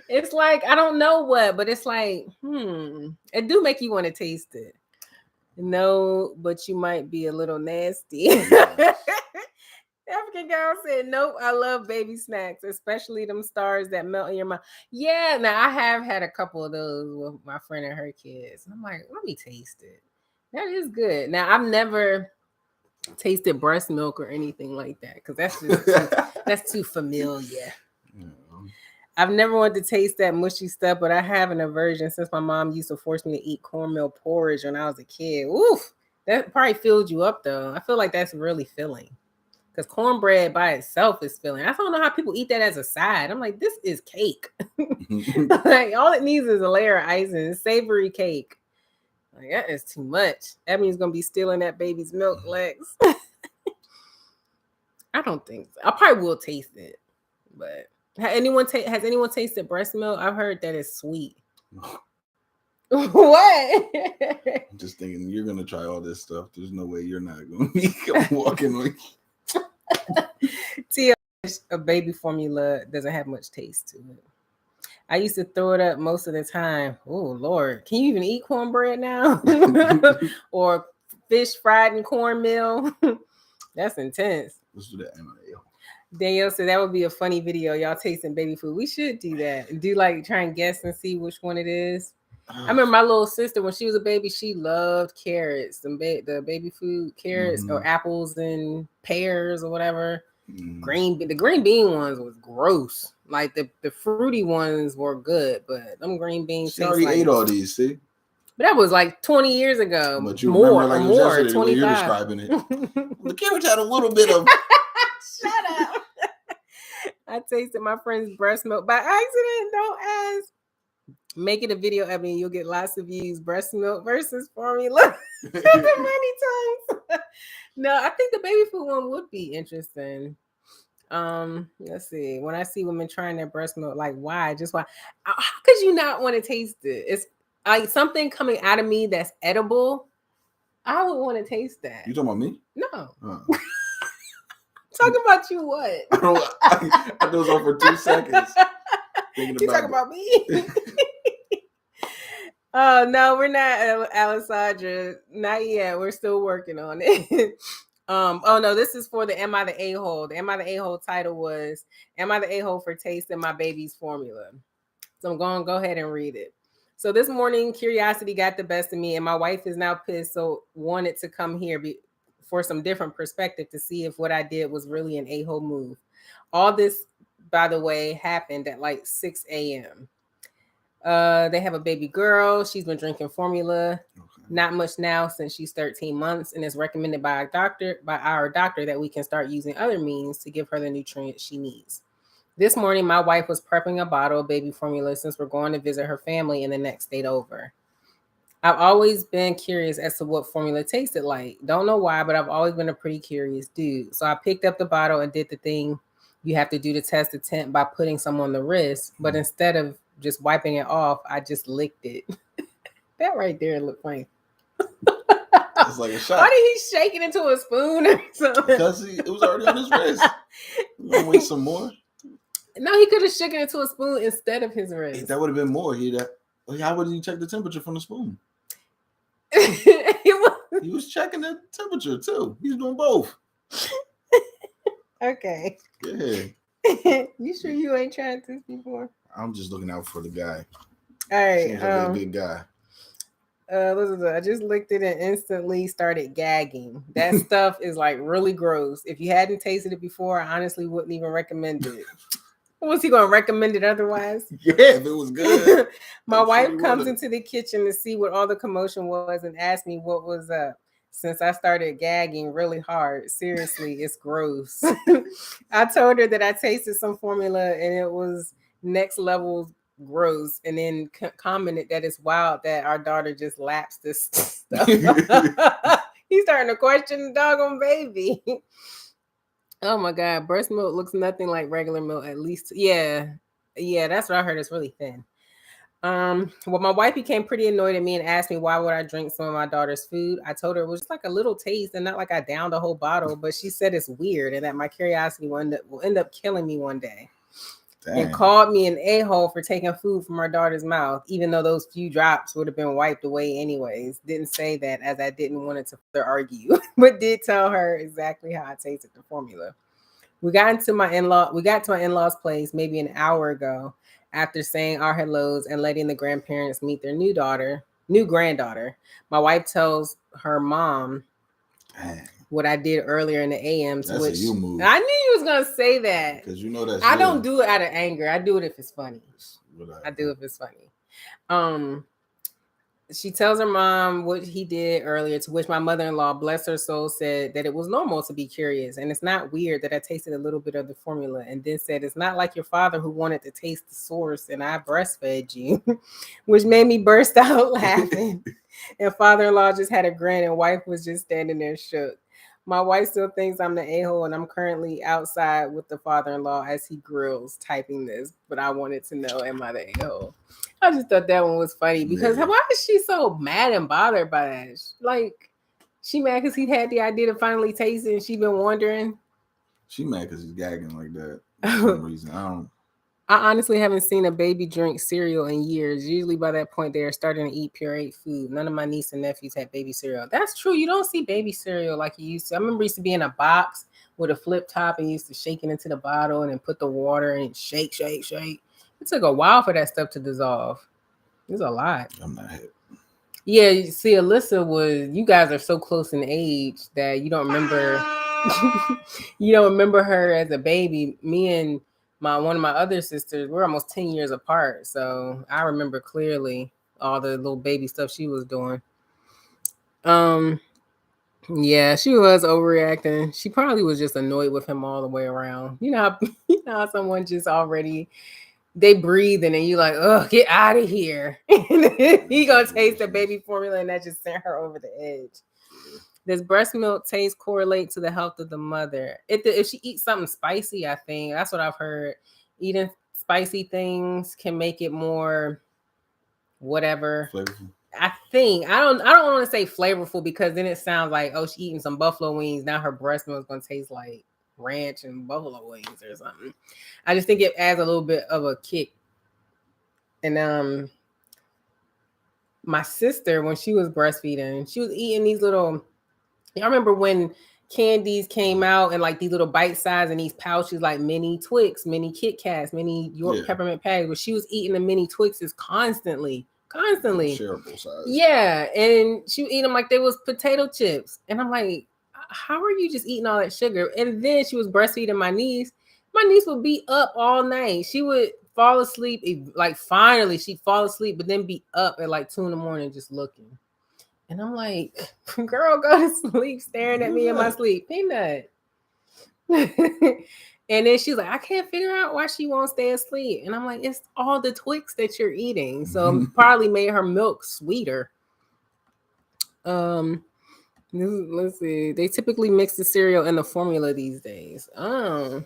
Speaker 1: It's like, I don't know what, but it's like, it do make you want to taste it. No, but you might be a little nasty. African girl said, nope, I love baby snacks, especially them stars that melt in your mouth. Yeah, now I have had a couple of those with my friend and her kids. I'm like, let me taste it. That is good. Now, I've never tasted breast milk or anything like that because that's too familiar. Yeah. I've never wanted to taste that mushy stuff, but I have an aversion since my mom used to force me to eat cornmeal porridge when I was a kid. Oof, that probably filled you up though. I feel like that's really filling. Because cornbread by itself is filling. I don't know how people eat that as a side. I'm like, this is cake. Like, all it needs is a layer of icing. It's savory cake. Like, that is too much. That means gonna be stealing that baby's milk legs. I don't think so. I probably will taste it. But has anyone tasted breast milk? I've heard that it's sweet. What?
Speaker 2: I'm just thinking you're gonna try all this stuff. There's no way you're not gonna be walking with
Speaker 1: a baby formula doesn't have much taste to it. I used to throw it up most of the time. Oh Lord, can you even eat cornbread now? Or fish fried in cornmeal? That's intense.
Speaker 2: Let's do that.
Speaker 1: Danielle said that would be a funny video. Y'all tasting baby food. We should do that and do like try and guess and see which one it is. I remember my little sister when she was a baby, she loved carrots, the baby food carrots or apples and pears or whatever. The green bean ones was gross. Like the fruity ones were good, but them green beans.
Speaker 2: She already ate all these, see?
Speaker 1: But that was like 20 years ago.
Speaker 2: But you remember like more, 25. You're describing it. The carrots had a little bit of.
Speaker 1: Shut up. I tasted my friend's breast milk by accident. Don't ask. Make it a video, Ebony. You'll get lots of views. Breast milk versus formula. The money tongues. No, I think the baby food one would be interesting. Let's see. When I see women trying their breast milk, like why? Just why? How could you not want to taste it? It's like something coming out of me that's edible. I would want to taste that.
Speaker 2: You talking about me?
Speaker 1: No. Talking about you what?
Speaker 2: I thought it was for 2 seconds.
Speaker 1: You talking about me? Oh no, we're not, Alessandra. Not yet. We're still working on it. Oh no, this is for the Am I the A-hole? The Am I the A-hole title was Am I the A-hole for tasting my baby's formula? So I'm going to go ahead and read it. So this morning, curiosity got the best of me, and my wife is now pissed, so wanted to come here for some different perspective to see if what I did was really an a-hole move. All this, by the way, happened at like 6 a.m. They have a baby girl. She's been drinking formula. Not much now since she's 13 months, and it's recommended by our doctor that we can start using other means to give her the nutrients she needs. This morning, my wife was prepping a bottle of baby formula since we're going to visit her family in the next state over. I've always been curious as to what formula tasted like. Don't know why, but I've always been a pretty curious dude. So I picked up the bottle and did the thing you have to do to test the temp by putting some on the wrist. But instead of just wiping it off, I just licked it. That right there looked funny.
Speaker 2: It's like a shot.
Speaker 1: Why did he shake it into a spoon or something?
Speaker 2: Because it was already on his wrist. You want to wait some more?
Speaker 1: No, he could have shaken it into a spoon instead of his wrist.
Speaker 2: That would have been more. How would he check the temperature from the spoon? He was checking the temperature too. He's doing both.
Speaker 1: Okay.
Speaker 2: Yeah.
Speaker 1: You sure you ain't tried this before?
Speaker 2: I'm just looking out for the guy.
Speaker 1: All right.
Speaker 2: Seems like a good guy.
Speaker 1: I just licked it and instantly started gagging. That stuff is like really gross. If you hadn't tasted it before, I honestly wouldn't even recommend it. Was he going to recommend it otherwise?
Speaker 2: Yeah, if it was good.
Speaker 1: My wife comes into the kitchen to see what all the commotion was and asked me what was up. Since I started gagging really hard, seriously, it's gross. I told her that I tasted some formula and it was next level gross, and then commented that it's wild that our daughter just laps this stuff. He's starting to question the doggone baby. Oh my God, breast milk looks nothing like regular milk, at least. Yeah, that's what I heard. It's really thin. Well, my wife became pretty annoyed at me and asked me why would I drink some of my daughter's food. I told her it was just like a little taste and not like I downed the whole bottle, but she said it's weird and that my curiosity will end up killing me one day. Dang. And called me an a-hole for taking food from our daughter's mouth, even though those few drops would have been wiped away anyways. Didn't say that as I didn't want it to further argue, but did tell her exactly how I tasted the formula. We got to my in-laws' place maybe an hour ago after saying our hellos and letting the grandparents meet their new granddaughter. My wife tells her mom what I did earlier in the AM.
Speaker 2: That's a you move.
Speaker 1: I knew you was gonna say that
Speaker 2: because you know that
Speaker 1: I don't do it out of anger. I do it if it's funny. I do it if it's funny. She tells her mom what he did earlier, to which my mother-in-law, bless her soul, said that it was normal to be curious. And it's not weird that I tasted a little bit of the formula, and then said, it's not like your father who wanted to taste the source and I breastfed you, which made me burst out laughing. And father-in-law just had a grin and wife was just standing there shook. My wife still thinks I'm the a-hole, and I'm currently outside with the father-in-law as he grills typing this, but I wanted to know, am I the a-hole? I just thought that one was funny because why is she so mad and bothered by that? Like, she mad because he had the idea to finally taste it and she been wondering?
Speaker 2: She mad because he's gagging like that for some reason.
Speaker 1: I honestly haven't seen a baby drink cereal in years. Usually by that point, they're starting to eat pureed food. None of my niece and nephews had baby cereal. That's true. You don't see baby cereal like you used to. I remember it used to be in a box with a flip top and you used to shake it into the bottle and then put the water and shake. It took a while for that stuff to dissolve. It's a lot.
Speaker 2: I'm not hip.
Speaker 1: Yeah, you see, Alyssa you guys are so close in age that you don't remember you don't remember her as a baby. Me and one of my other sisters, we're almost 10 years apart. So I remember clearly all the little baby stuff she was doing. Yeah, she was overreacting. She probably was just annoyed with him all the way around. You know how someone just already they breathe and then you like, oh, get out of here. He gonna taste the baby formula and that just sent her over the edge. Does breast milk taste correlate to the health of the mother? If she eats something spicy, I think that's what I've heard. Eating spicy things can make it more whatever.
Speaker 2: Flavorful.
Speaker 1: I think I don't want to say flavorful because then it sounds like, oh, she's eating some buffalo wings. Now her breast milk is gonna taste like ranch and buffalo wings or something. I just think it adds a little bit of a kick. And my sister, when she was breastfeeding, she was eating these little. I remember when candies came out and like these little bite size and these pouches like mini Twix, mini Kit Kats, mini York peppermint patties. But she was eating the mini Twixes constantly.
Speaker 2: Shareable size.
Speaker 1: Yeah, and she would eat them like they was potato chips. And I'm like, how are you just eating all that sugar? And then she was breastfeeding my niece. My niece would be up all night. She would fall asleep. Like finally she'd fall asleep, but then be up at like 2 a.m. just looking. And I'm like, girl, go to sleep staring at me in my sleep. Peanut. And then she's like, I can't figure out why she won't stay asleep. And I'm like, it's all the Twix that you're eating. So probably made her milk sweeter. Let's see. They typically mix the cereal in the formula these days. Oh.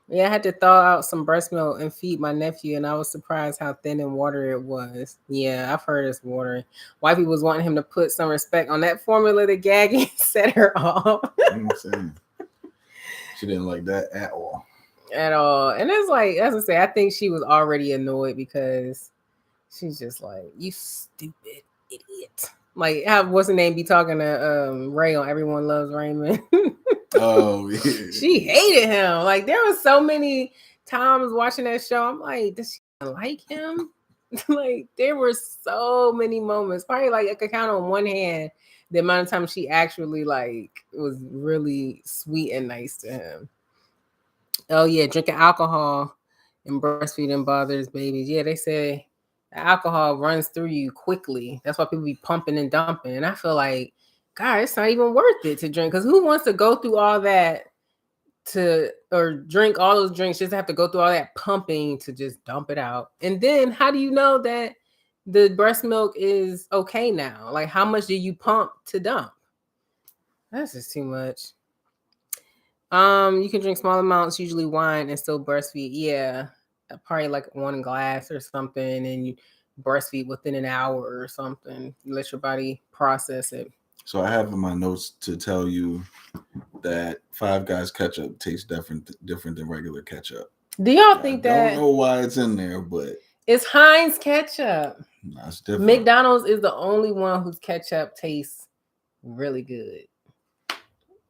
Speaker 1: Yeah, I had to thaw out some breast milk and feed my nephew, and I was surprised how thin and watery it was. Yeah, I've heard it's watery. Wifey was wanting him to put some respect on that formula. The gagging set her off.
Speaker 2: She didn't like that at all.
Speaker 1: At all. And it's like, as I say, I think she was already annoyed because she's just like, you stupid idiot. Like, what's her name be talking to Ray on Everyone Loves Raymond?
Speaker 2: Oh, yeah.
Speaker 1: She hated him. Like, there was so many times watching that show. I'm like, does she like him? Like, there were so many moments. Probably like I could count on one hand the amount of time she actually like was really sweet and nice to him. Oh yeah, drinking alcohol and breastfeeding bothers babies. Yeah, they say the alcohol runs through you quickly. That's why people be pumping and dumping. And I feel like, God, it's not even worth it to drink, because who wants to go through all that or drink all those drinks just to have to go through all that pumping to just dump it out? And then how do you know that the breast milk is okay now? Like, how much do you pump to dump? That's just too much. You can drink small amounts, usually wine, and still breastfeed. Yeah, probably like 1 glass or something, and you breastfeed within an hour or something. You let your body process it.
Speaker 2: So I have in my notes to tell you that Five Guys ketchup tastes different than regular ketchup.
Speaker 1: Do y'all think that?
Speaker 2: I don't know why it's in there, but
Speaker 1: it's Heinz ketchup.
Speaker 2: No, it's different.
Speaker 1: McDonald's is the only one whose ketchup tastes really good.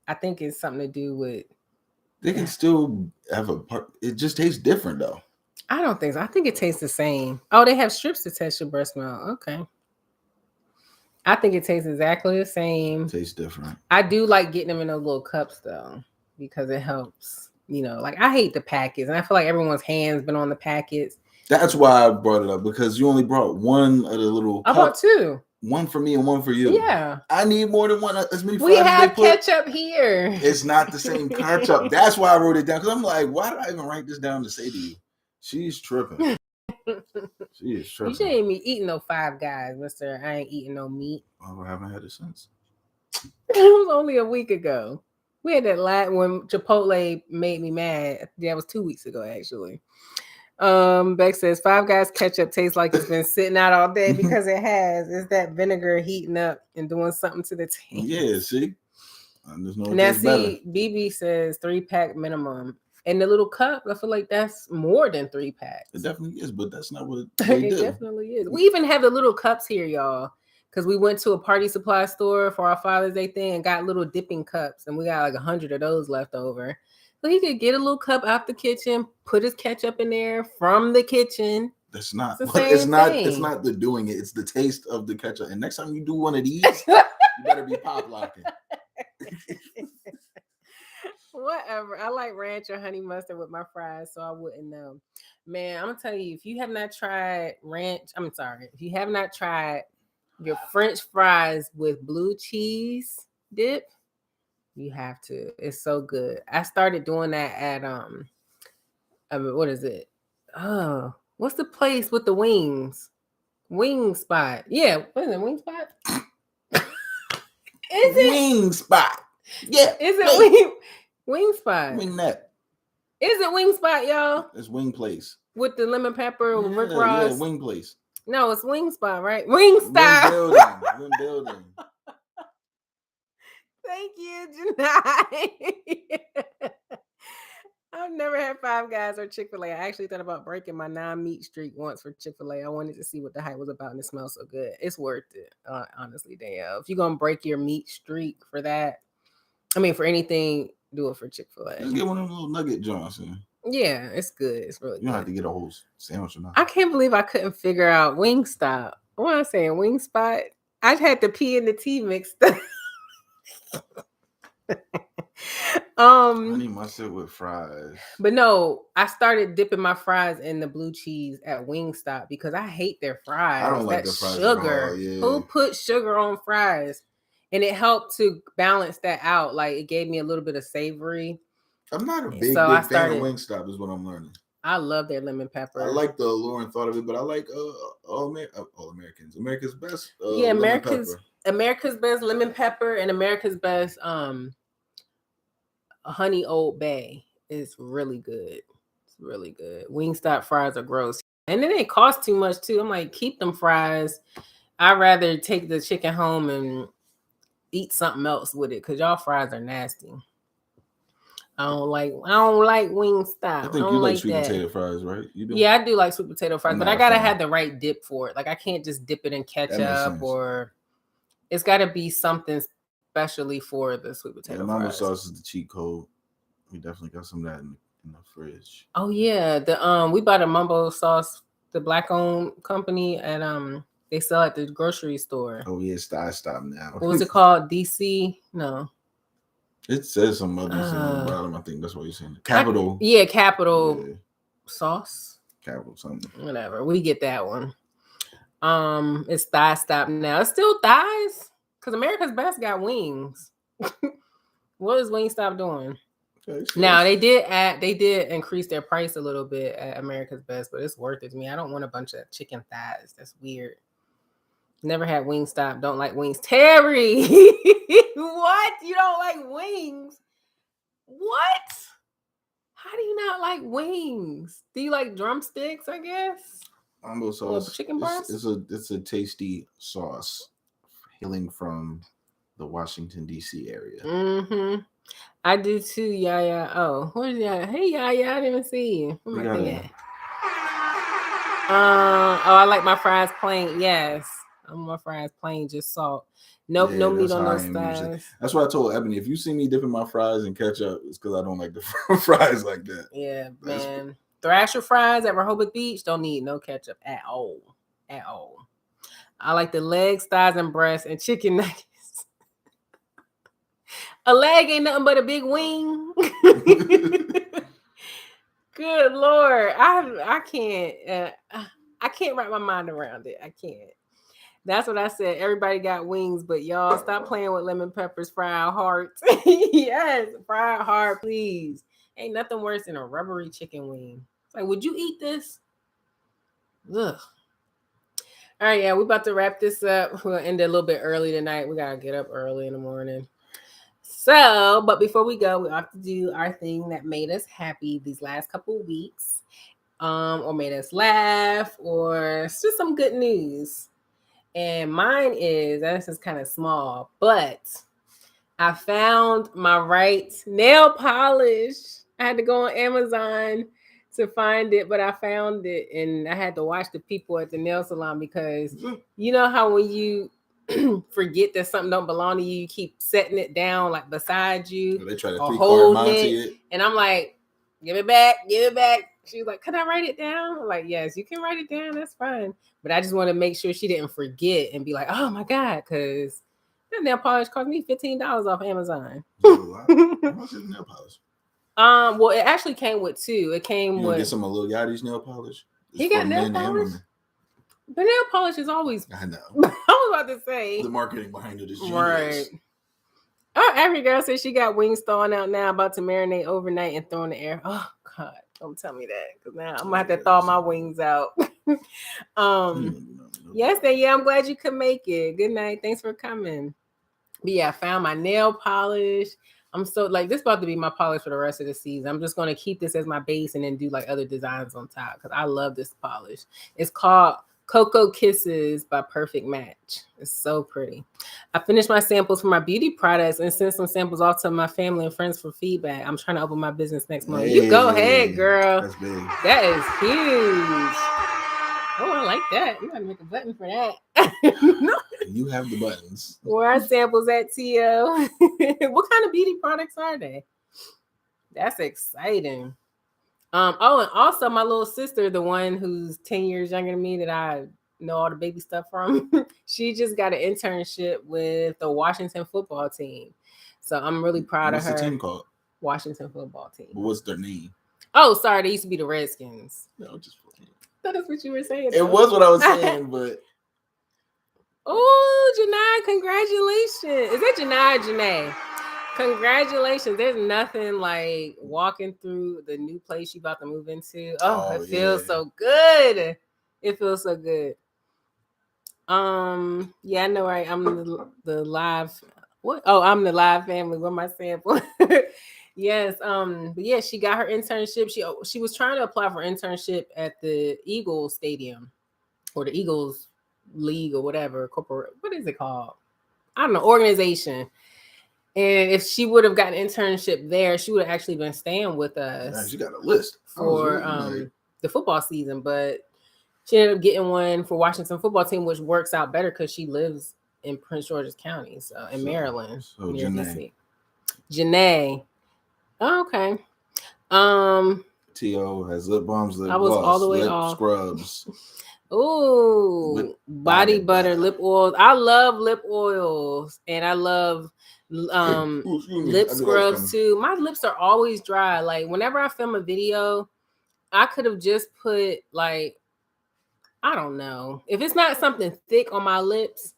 Speaker 1: I think it's something to do with.
Speaker 2: They can still have a part. It just tastes different though.
Speaker 1: I don't think so. I think it tastes the same. Oh, they have strips to test your breast milk. Okay. I think it tastes exactly the same.
Speaker 2: It tastes different.
Speaker 1: I do like getting them in those little cups though, because it helps. You know, like I hate the packets, and I feel like everyone's hands been on the packets.
Speaker 2: That's why I brought it up, because you only brought one of the little.
Speaker 1: I brought 2.
Speaker 2: One for me and one for you.
Speaker 1: Yeah.
Speaker 2: I need more than one. As many
Speaker 1: we have ketchup here.
Speaker 2: It's not the same ketchup. That's why I wrote it down, because I'm like, why did I even write this down to say to you? She's tripping. She is tripping.
Speaker 1: You shouldn't be eating no Five Guys, mister. I ain't eating no meat.
Speaker 2: Oh, I haven't had it since.
Speaker 1: It was only a week ago. We had that when Chipotle made me mad. That was 2 weeks ago, actually. Beck says Five Guys ketchup tastes like it's been sitting out all day, because it has. It's that vinegar heating up and doing something to the taste.
Speaker 2: Yeah, see? There's no
Speaker 1: now see, BB says 3-pack minimum. And the little cup, I feel like that's more than 3 packs.
Speaker 2: It definitely is, but that's not what they do.
Speaker 1: It definitely is. We even have the little cups here, y'all, because we went to a party supply store for our Father's Day thing and got little dipping cups, and we got like 100 of those left over. So he could get a little cup out the kitchen, put his ketchup in there from the kitchen.
Speaker 2: That's not. It's not the doing it. It's the taste of the ketchup. And next time you do one of these, you better be pop locking.
Speaker 1: Whatever. I like ranch or honey mustard with my fries, so I wouldn't know. Man, I'm gonna tell you, if you have not tried if you have not tried your French fries with blue cheese dip, you have to. It's so good. I started doing that at what is it? Oh, what's the place with the wings? Wing Spot. Yeah, what is it? Wing Spot? Is it
Speaker 2: Wing Spot? Yeah.
Speaker 1: Is it Wing Spot?
Speaker 2: Wing Net.
Speaker 1: Is it Wing Spot, y'all?
Speaker 2: It's Wing Place.
Speaker 1: With the lemon pepper with Rick Ross?
Speaker 2: Yeah, Wing Place.
Speaker 1: No, it's Wing Spot, right? Wing Spot.
Speaker 2: Wing Building.
Speaker 1: Thank you, Janai. I've never had Five Guys or Chick-fil-A. I actually thought about breaking my non-meat streak once for Chick-fil-A. I wanted to see what the hype was about, and it smells so good. It's worth it, honestly, Danielle. If you're going to break your meat streak for that, for anything, do it for Chick-fil-A.
Speaker 2: Just get one of them little nugget joints.
Speaker 1: Yeah, it's good. It's really good.
Speaker 2: You don't have to get a whole sandwich or nothing.
Speaker 1: I can't believe I couldn't figure out Wingstop. What am I saying? Wing Spot? I had the P and the T mixed up.
Speaker 2: I need my shit with fries.
Speaker 1: But no, I started dipping my fries in the blue cheese at Wingstop because I hate their fries.
Speaker 2: I don't like the fries
Speaker 1: sugar.
Speaker 2: at all, yeah.
Speaker 1: Who put sugar on fries? And it helped to balance that out. Like it gave me a little bit of savory.
Speaker 2: I'm not a big fan of Wingstop, is what I'm learning.
Speaker 1: I love their lemon pepper.
Speaker 2: I like the allure and thought of it, but I like all Americans. America's Best.
Speaker 1: America's Best lemon pepper and America's Best honey Old Bay is really good. It's really good. Wingstop fries are gross, and then they cost too much too. I'm like, keep them fries. I'd rather take the chicken home and eat something else with it because y'all fries are nasty. I don't like Wingstop.
Speaker 2: I think you like sweet potato fries, right? You do?
Speaker 1: Yeah, I do like sweet potato fries, but I gotta have the right dip for it. Like I can't just dip it in ketchup, or it's got to be something specially for the sweet potato fries.
Speaker 2: Mama sauce is the cheat code. We definitely got some of that in the fridge.
Speaker 1: Oh yeah, we bought a mumbo sauce, the black-owned company, and they sell at the grocery store.
Speaker 2: Oh yeah, stop now.
Speaker 1: What was it called? DC? No.
Speaker 2: It says some other thing on the bottom. I think that's what you're saying. Capital.
Speaker 1: Capital sauce.
Speaker 2: Capital something.
Speaker 1: Whatever. We get that one. It's Thigh Stop now. It's still thighs because America's Best got wings. What is Wingstop doing? Okay, now they did increase their price a little bit at America's Best, but it's worth it to me. I don't want a bunch of chicken thighs. That's weird. Never had Wingstop. Don't like wings. Terry, what? You don't like wings? What? How do you not like wings? Do you like drumsticks? I guess.
Speaker 2: Mumbo sauce.
Speaker 1: Or chicken breast.
Speaker 2: It's a tasty sauce, hailing from the Washington D.C. area.
Speaker 1: Mm-hmm. I do too. Yeah. Oh, where's Yaya? Hey, Yaya. I didn't even see you. Where am I thinking? I like my fries plain. Yes. I want my fries plain, just salt. Nope, no meat on those fries.
Speaker 2: That's what I told Ebony. If you see me dipping my fries in ketchup, it's because I don't like the fries like that.
Speaker 1: Yeah, man. Thrasher fries at Rehoboth Beach don't need no ketchup at all. At all. I like the legs, thighs, and breasts and chicken nuggets. A leg ain't nothing but a big wing. Good Lord. I can't wrap my mind around it. I can't. That's what I said. Everybody got wings, but y'all stop playing with lemon peppers, fried hearts. Yes, fried heart, please. Ain't nothing worse than a rubbery chicken wing. It's like, would you eat this? Ugh. All right, yeah, we're about to wrap this up. We'll end it a little bit early tonight. We got to get up early in the morning. So, but before we go, we have to do our thing that made us happy these last couple of weeks, or made us laugh, or it's just some good news. And mine is, this is kind of small, but I found my right nail polish. I had to go on Amazon to find it, but I found it, and I had to watch the people at the nail salon because you know how when you forget that something don't belong to you, you keep setting it down like beside you.
Speaker 2: They try to hold it,
Speaker 1: and I'm like, give it back. She was like, can I write it down? I'm like, yes, you can write it down. That's fine. But I just want to make sure she didn't forget and be like, oh my God, because that nail polish cost me $15 off Amazon.
Speaker 2: How much is nail polish?
Speaker 1: Well, it actually came with two. It came with
Speaker 2: get some of Lil Yachty's nail polish.
Speaker 1: He got nail polish. But nail polish is always.
Speaker 2: I know.
Speaker 1: I was about to say
Speaker 2: the marketing behind it is genius.
Speaker 1: Right. Oh, every girl says she got wings thawing out now, about to marinate overnight and throw in the air. Oh God, don't tell me that, because now I'm gonna have to thaw my wings out. Yes, then I'm glad you could make it. Good night. Thanks for coming. But yeah, I found my nail polish. I'm so like this about to be my polish for the rest of the season. I'm just gonna keep this as my base and then do like other designs on top because I love this polish. It's called Cocoa Kisses by Perfect Match. It's so pretty. I finished my samples for my beauty products and sent some samples off to my family and friends for feedback. I'm trying to open my business next month. You go ahead, girl.
Speaker 2: That's big.
Speaker 1: That is huge. Oh, I like that. You gotta make a button for that.
Speaker 2: You have the buttons.
Speaker 1: Where are samples at, Tio? What kind of beauty products are they? That's exciting. Oh, and also my little sister, the one who's 10 years younger than me that I know all the baby stuff from, she just got an internship with the Washington football team. So I'm really proud of her.
Speaker 2: What's the team called?
Speaker 1: Washington football team.
Speaker 2: What's their name?
Speaker 1: Oh, sorry, they used to be the Redskins.
Speaker 2: No, just
Speaker 1: That's what you were saying.
Speaker 2: It was what I was saying, but
Speaker 1: oh, Janai, congratulations. Is that Janai or Janae? Congratulations. There's nothing like walking through the new place you about to move into. Oh, it feels so good. It feels so good. Yeah, I know, right? I'm the live. What? Oh, I'm the live family with my sample. Yes. But yeah, she got her internship. She was trying to apply for internship at the Eagles Stadium or the Eagles League or whatever corporate. What is it called? I don't know. Organization. And if she would have gotten an internship there, she would have actually been staying with us.
Speaker 2: Man, she got a list
Speaker 1: for the football season, but she ended up getting one for Washington football team, which works out better because she lives in Prince George's County, so in Maryland, near DC. Janae. Oh, okay.
Speaker 2: T.O. has lip balms, lip
Speaker 1: I was
Speaker 2: gloss,
Speaker 1: all the way
Speaker 2: lip
Speaker 1: off.
Speaker 2: scrubs.
Speaker 1: Ooh, body butter, lip oils. I love lip oils, and I love lip scrubs too. My lips are always dry. Like whenever I film a video, I could have just put like, I don't know, if it's not something thick on my lips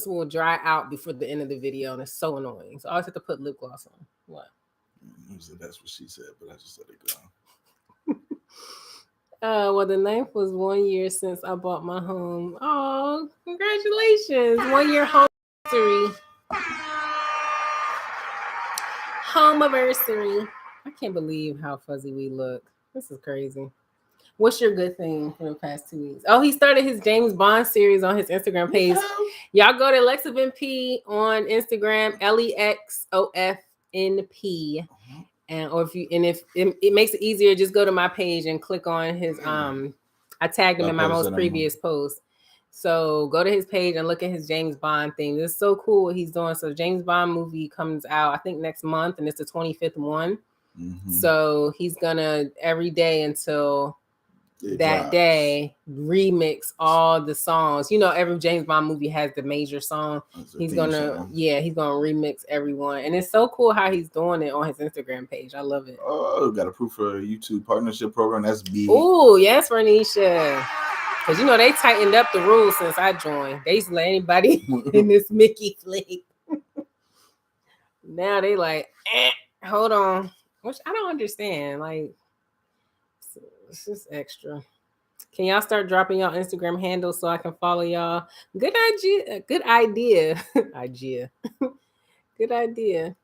Speaker 1: will dry out before the end of the video, and it's so annoying. So I always have to put lip gloss on. What?
Speaker 2: That's what she said, but I just let it go.
Speaker 1: Well, the 9th was 1 year since I bought my home. Oh, congratulations. 1 year home anniversary. Home anniversary. I can't believe how fuzzy we look. This is crazy. What's your good thing for the past 2 weeks? Oh, he started his James Bond series on his Instagram page. Y'all go to LexofNP on Instagram, LEXOFNP. And if it makes it easier, just go to my page and click on his I tagged him in my most previous post. So go to his page and look at his James Bond thing. This is so cool what he's doing. So James Bond movie comes out, I think next month, and it's the 25th one. Mm-hmm. So he's gonna every day until that day remix all the songs. You know, every James Bond movie has the major song. He's gonna remix everyone, and it's so cool how he's doing it on his Instagram page. I love it.
Speaker 2: Oh, got approved for a YouTube partnership program. That's big.
Speaker 1: Oh yes, Renisha, because you know they tightened up the rules since I joined. They used to let anybody in this Mickey flick. Now they like, hold on, which I don't understand. Like, it's just extra. Can y'all start dropping y'all Instagram handles so I can follow y'all? Good idea. Good idea. Good idea.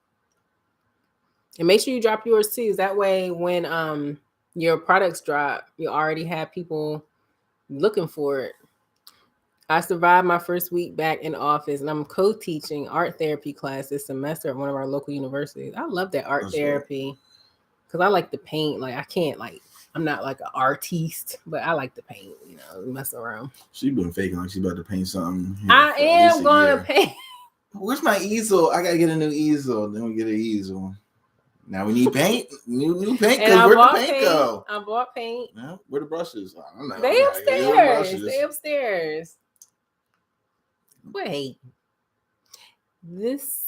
Speaker 1: And make sure you drop yours too. That way when your products drop, you already have people looking for it. I survived my first week back in office, and I'm co-teaching art therapy class this semester at one of our local universities. I love that art therapy because I like to paint. Like I'm not like an artiste, but I like to paint, you know, mess around.
Speaker 2: She been faking like she about to paint something.
Speaker 1: I am going to paint.
Speaker 2: Where's my easel? I gotta get a new easel. Then we get an easel. Now we need paint. New paint. Because where'd the paint go?
Speaker 1: I bought paint.
Speaker 2: Yeah, where the brushes? I don't know.
Speaker 1: They upstairs. They upstairs. Wait.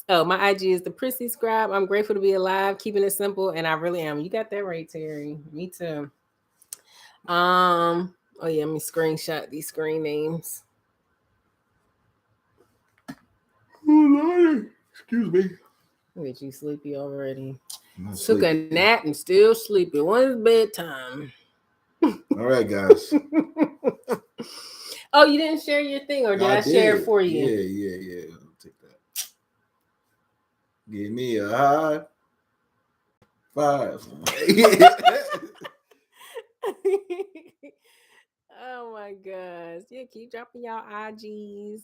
Speaker 1: My IG is the Prissy Scribe. I'm grateful to be alive, keeping it simple, and I really am. You got that right, Terry. Me too. Oh yeah, let me screenshot these screen names.
Speaker 2: Excuse me.
Speaker 1: Look at you sleepy already. Took a nap and still sleepy. When's bedtime?
Speaker 2: All right, guys.
Speaker 1: Oh, you didn't share your thing, or did I share it for you?
Speaker 2: Yeah. I'll take that. Give me a high five.
Speaker 1: Oh my gosh. Yeah, keep dropping y'all IGs.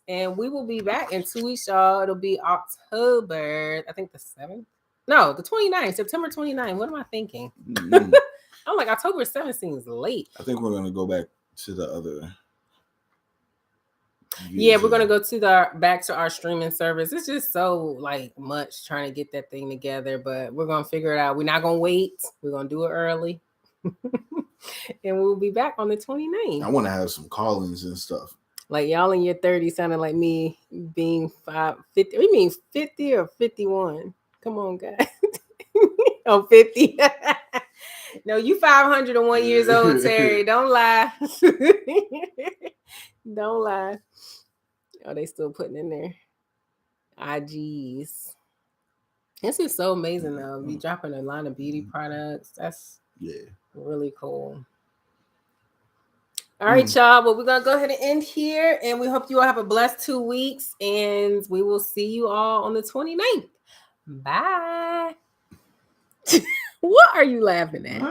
Speaker 1: And we will be back in 2 weeks, y'all. It'll be October, I think the 7th. No, the 29th, September 29th. What am I thinking? Mm-hmm. I'm like, October 7th seems late.
Speaker 2: I think we're going to go back to the other.
Speaker 1: Yeah, we're gonna go to back to our streaming service. It's just so like much trying to get that thing together, but we're gonna figure it out. We're not gonna wait. We're gonna do it early, and we'll be back on the 29th.
Speaker 2: I want to have some call-ins and stuff.
Speaker 1: Like y'all in your 30s sounding like me being 50. We mean 50 or 51. Come on, guys. Oh, 50. No, you 501 years old, Terry. Don't lie. Don't lie. Oh, they still putting in there IGs. This is so amazing though. Be dropping a line of beauty products. That's really cool. All right, y'all. Well, we're gonna go ahead and end here, and we hope you all have a blessed 2 weeks, and we will see you all on the 29th. Bye. What are you laughing at?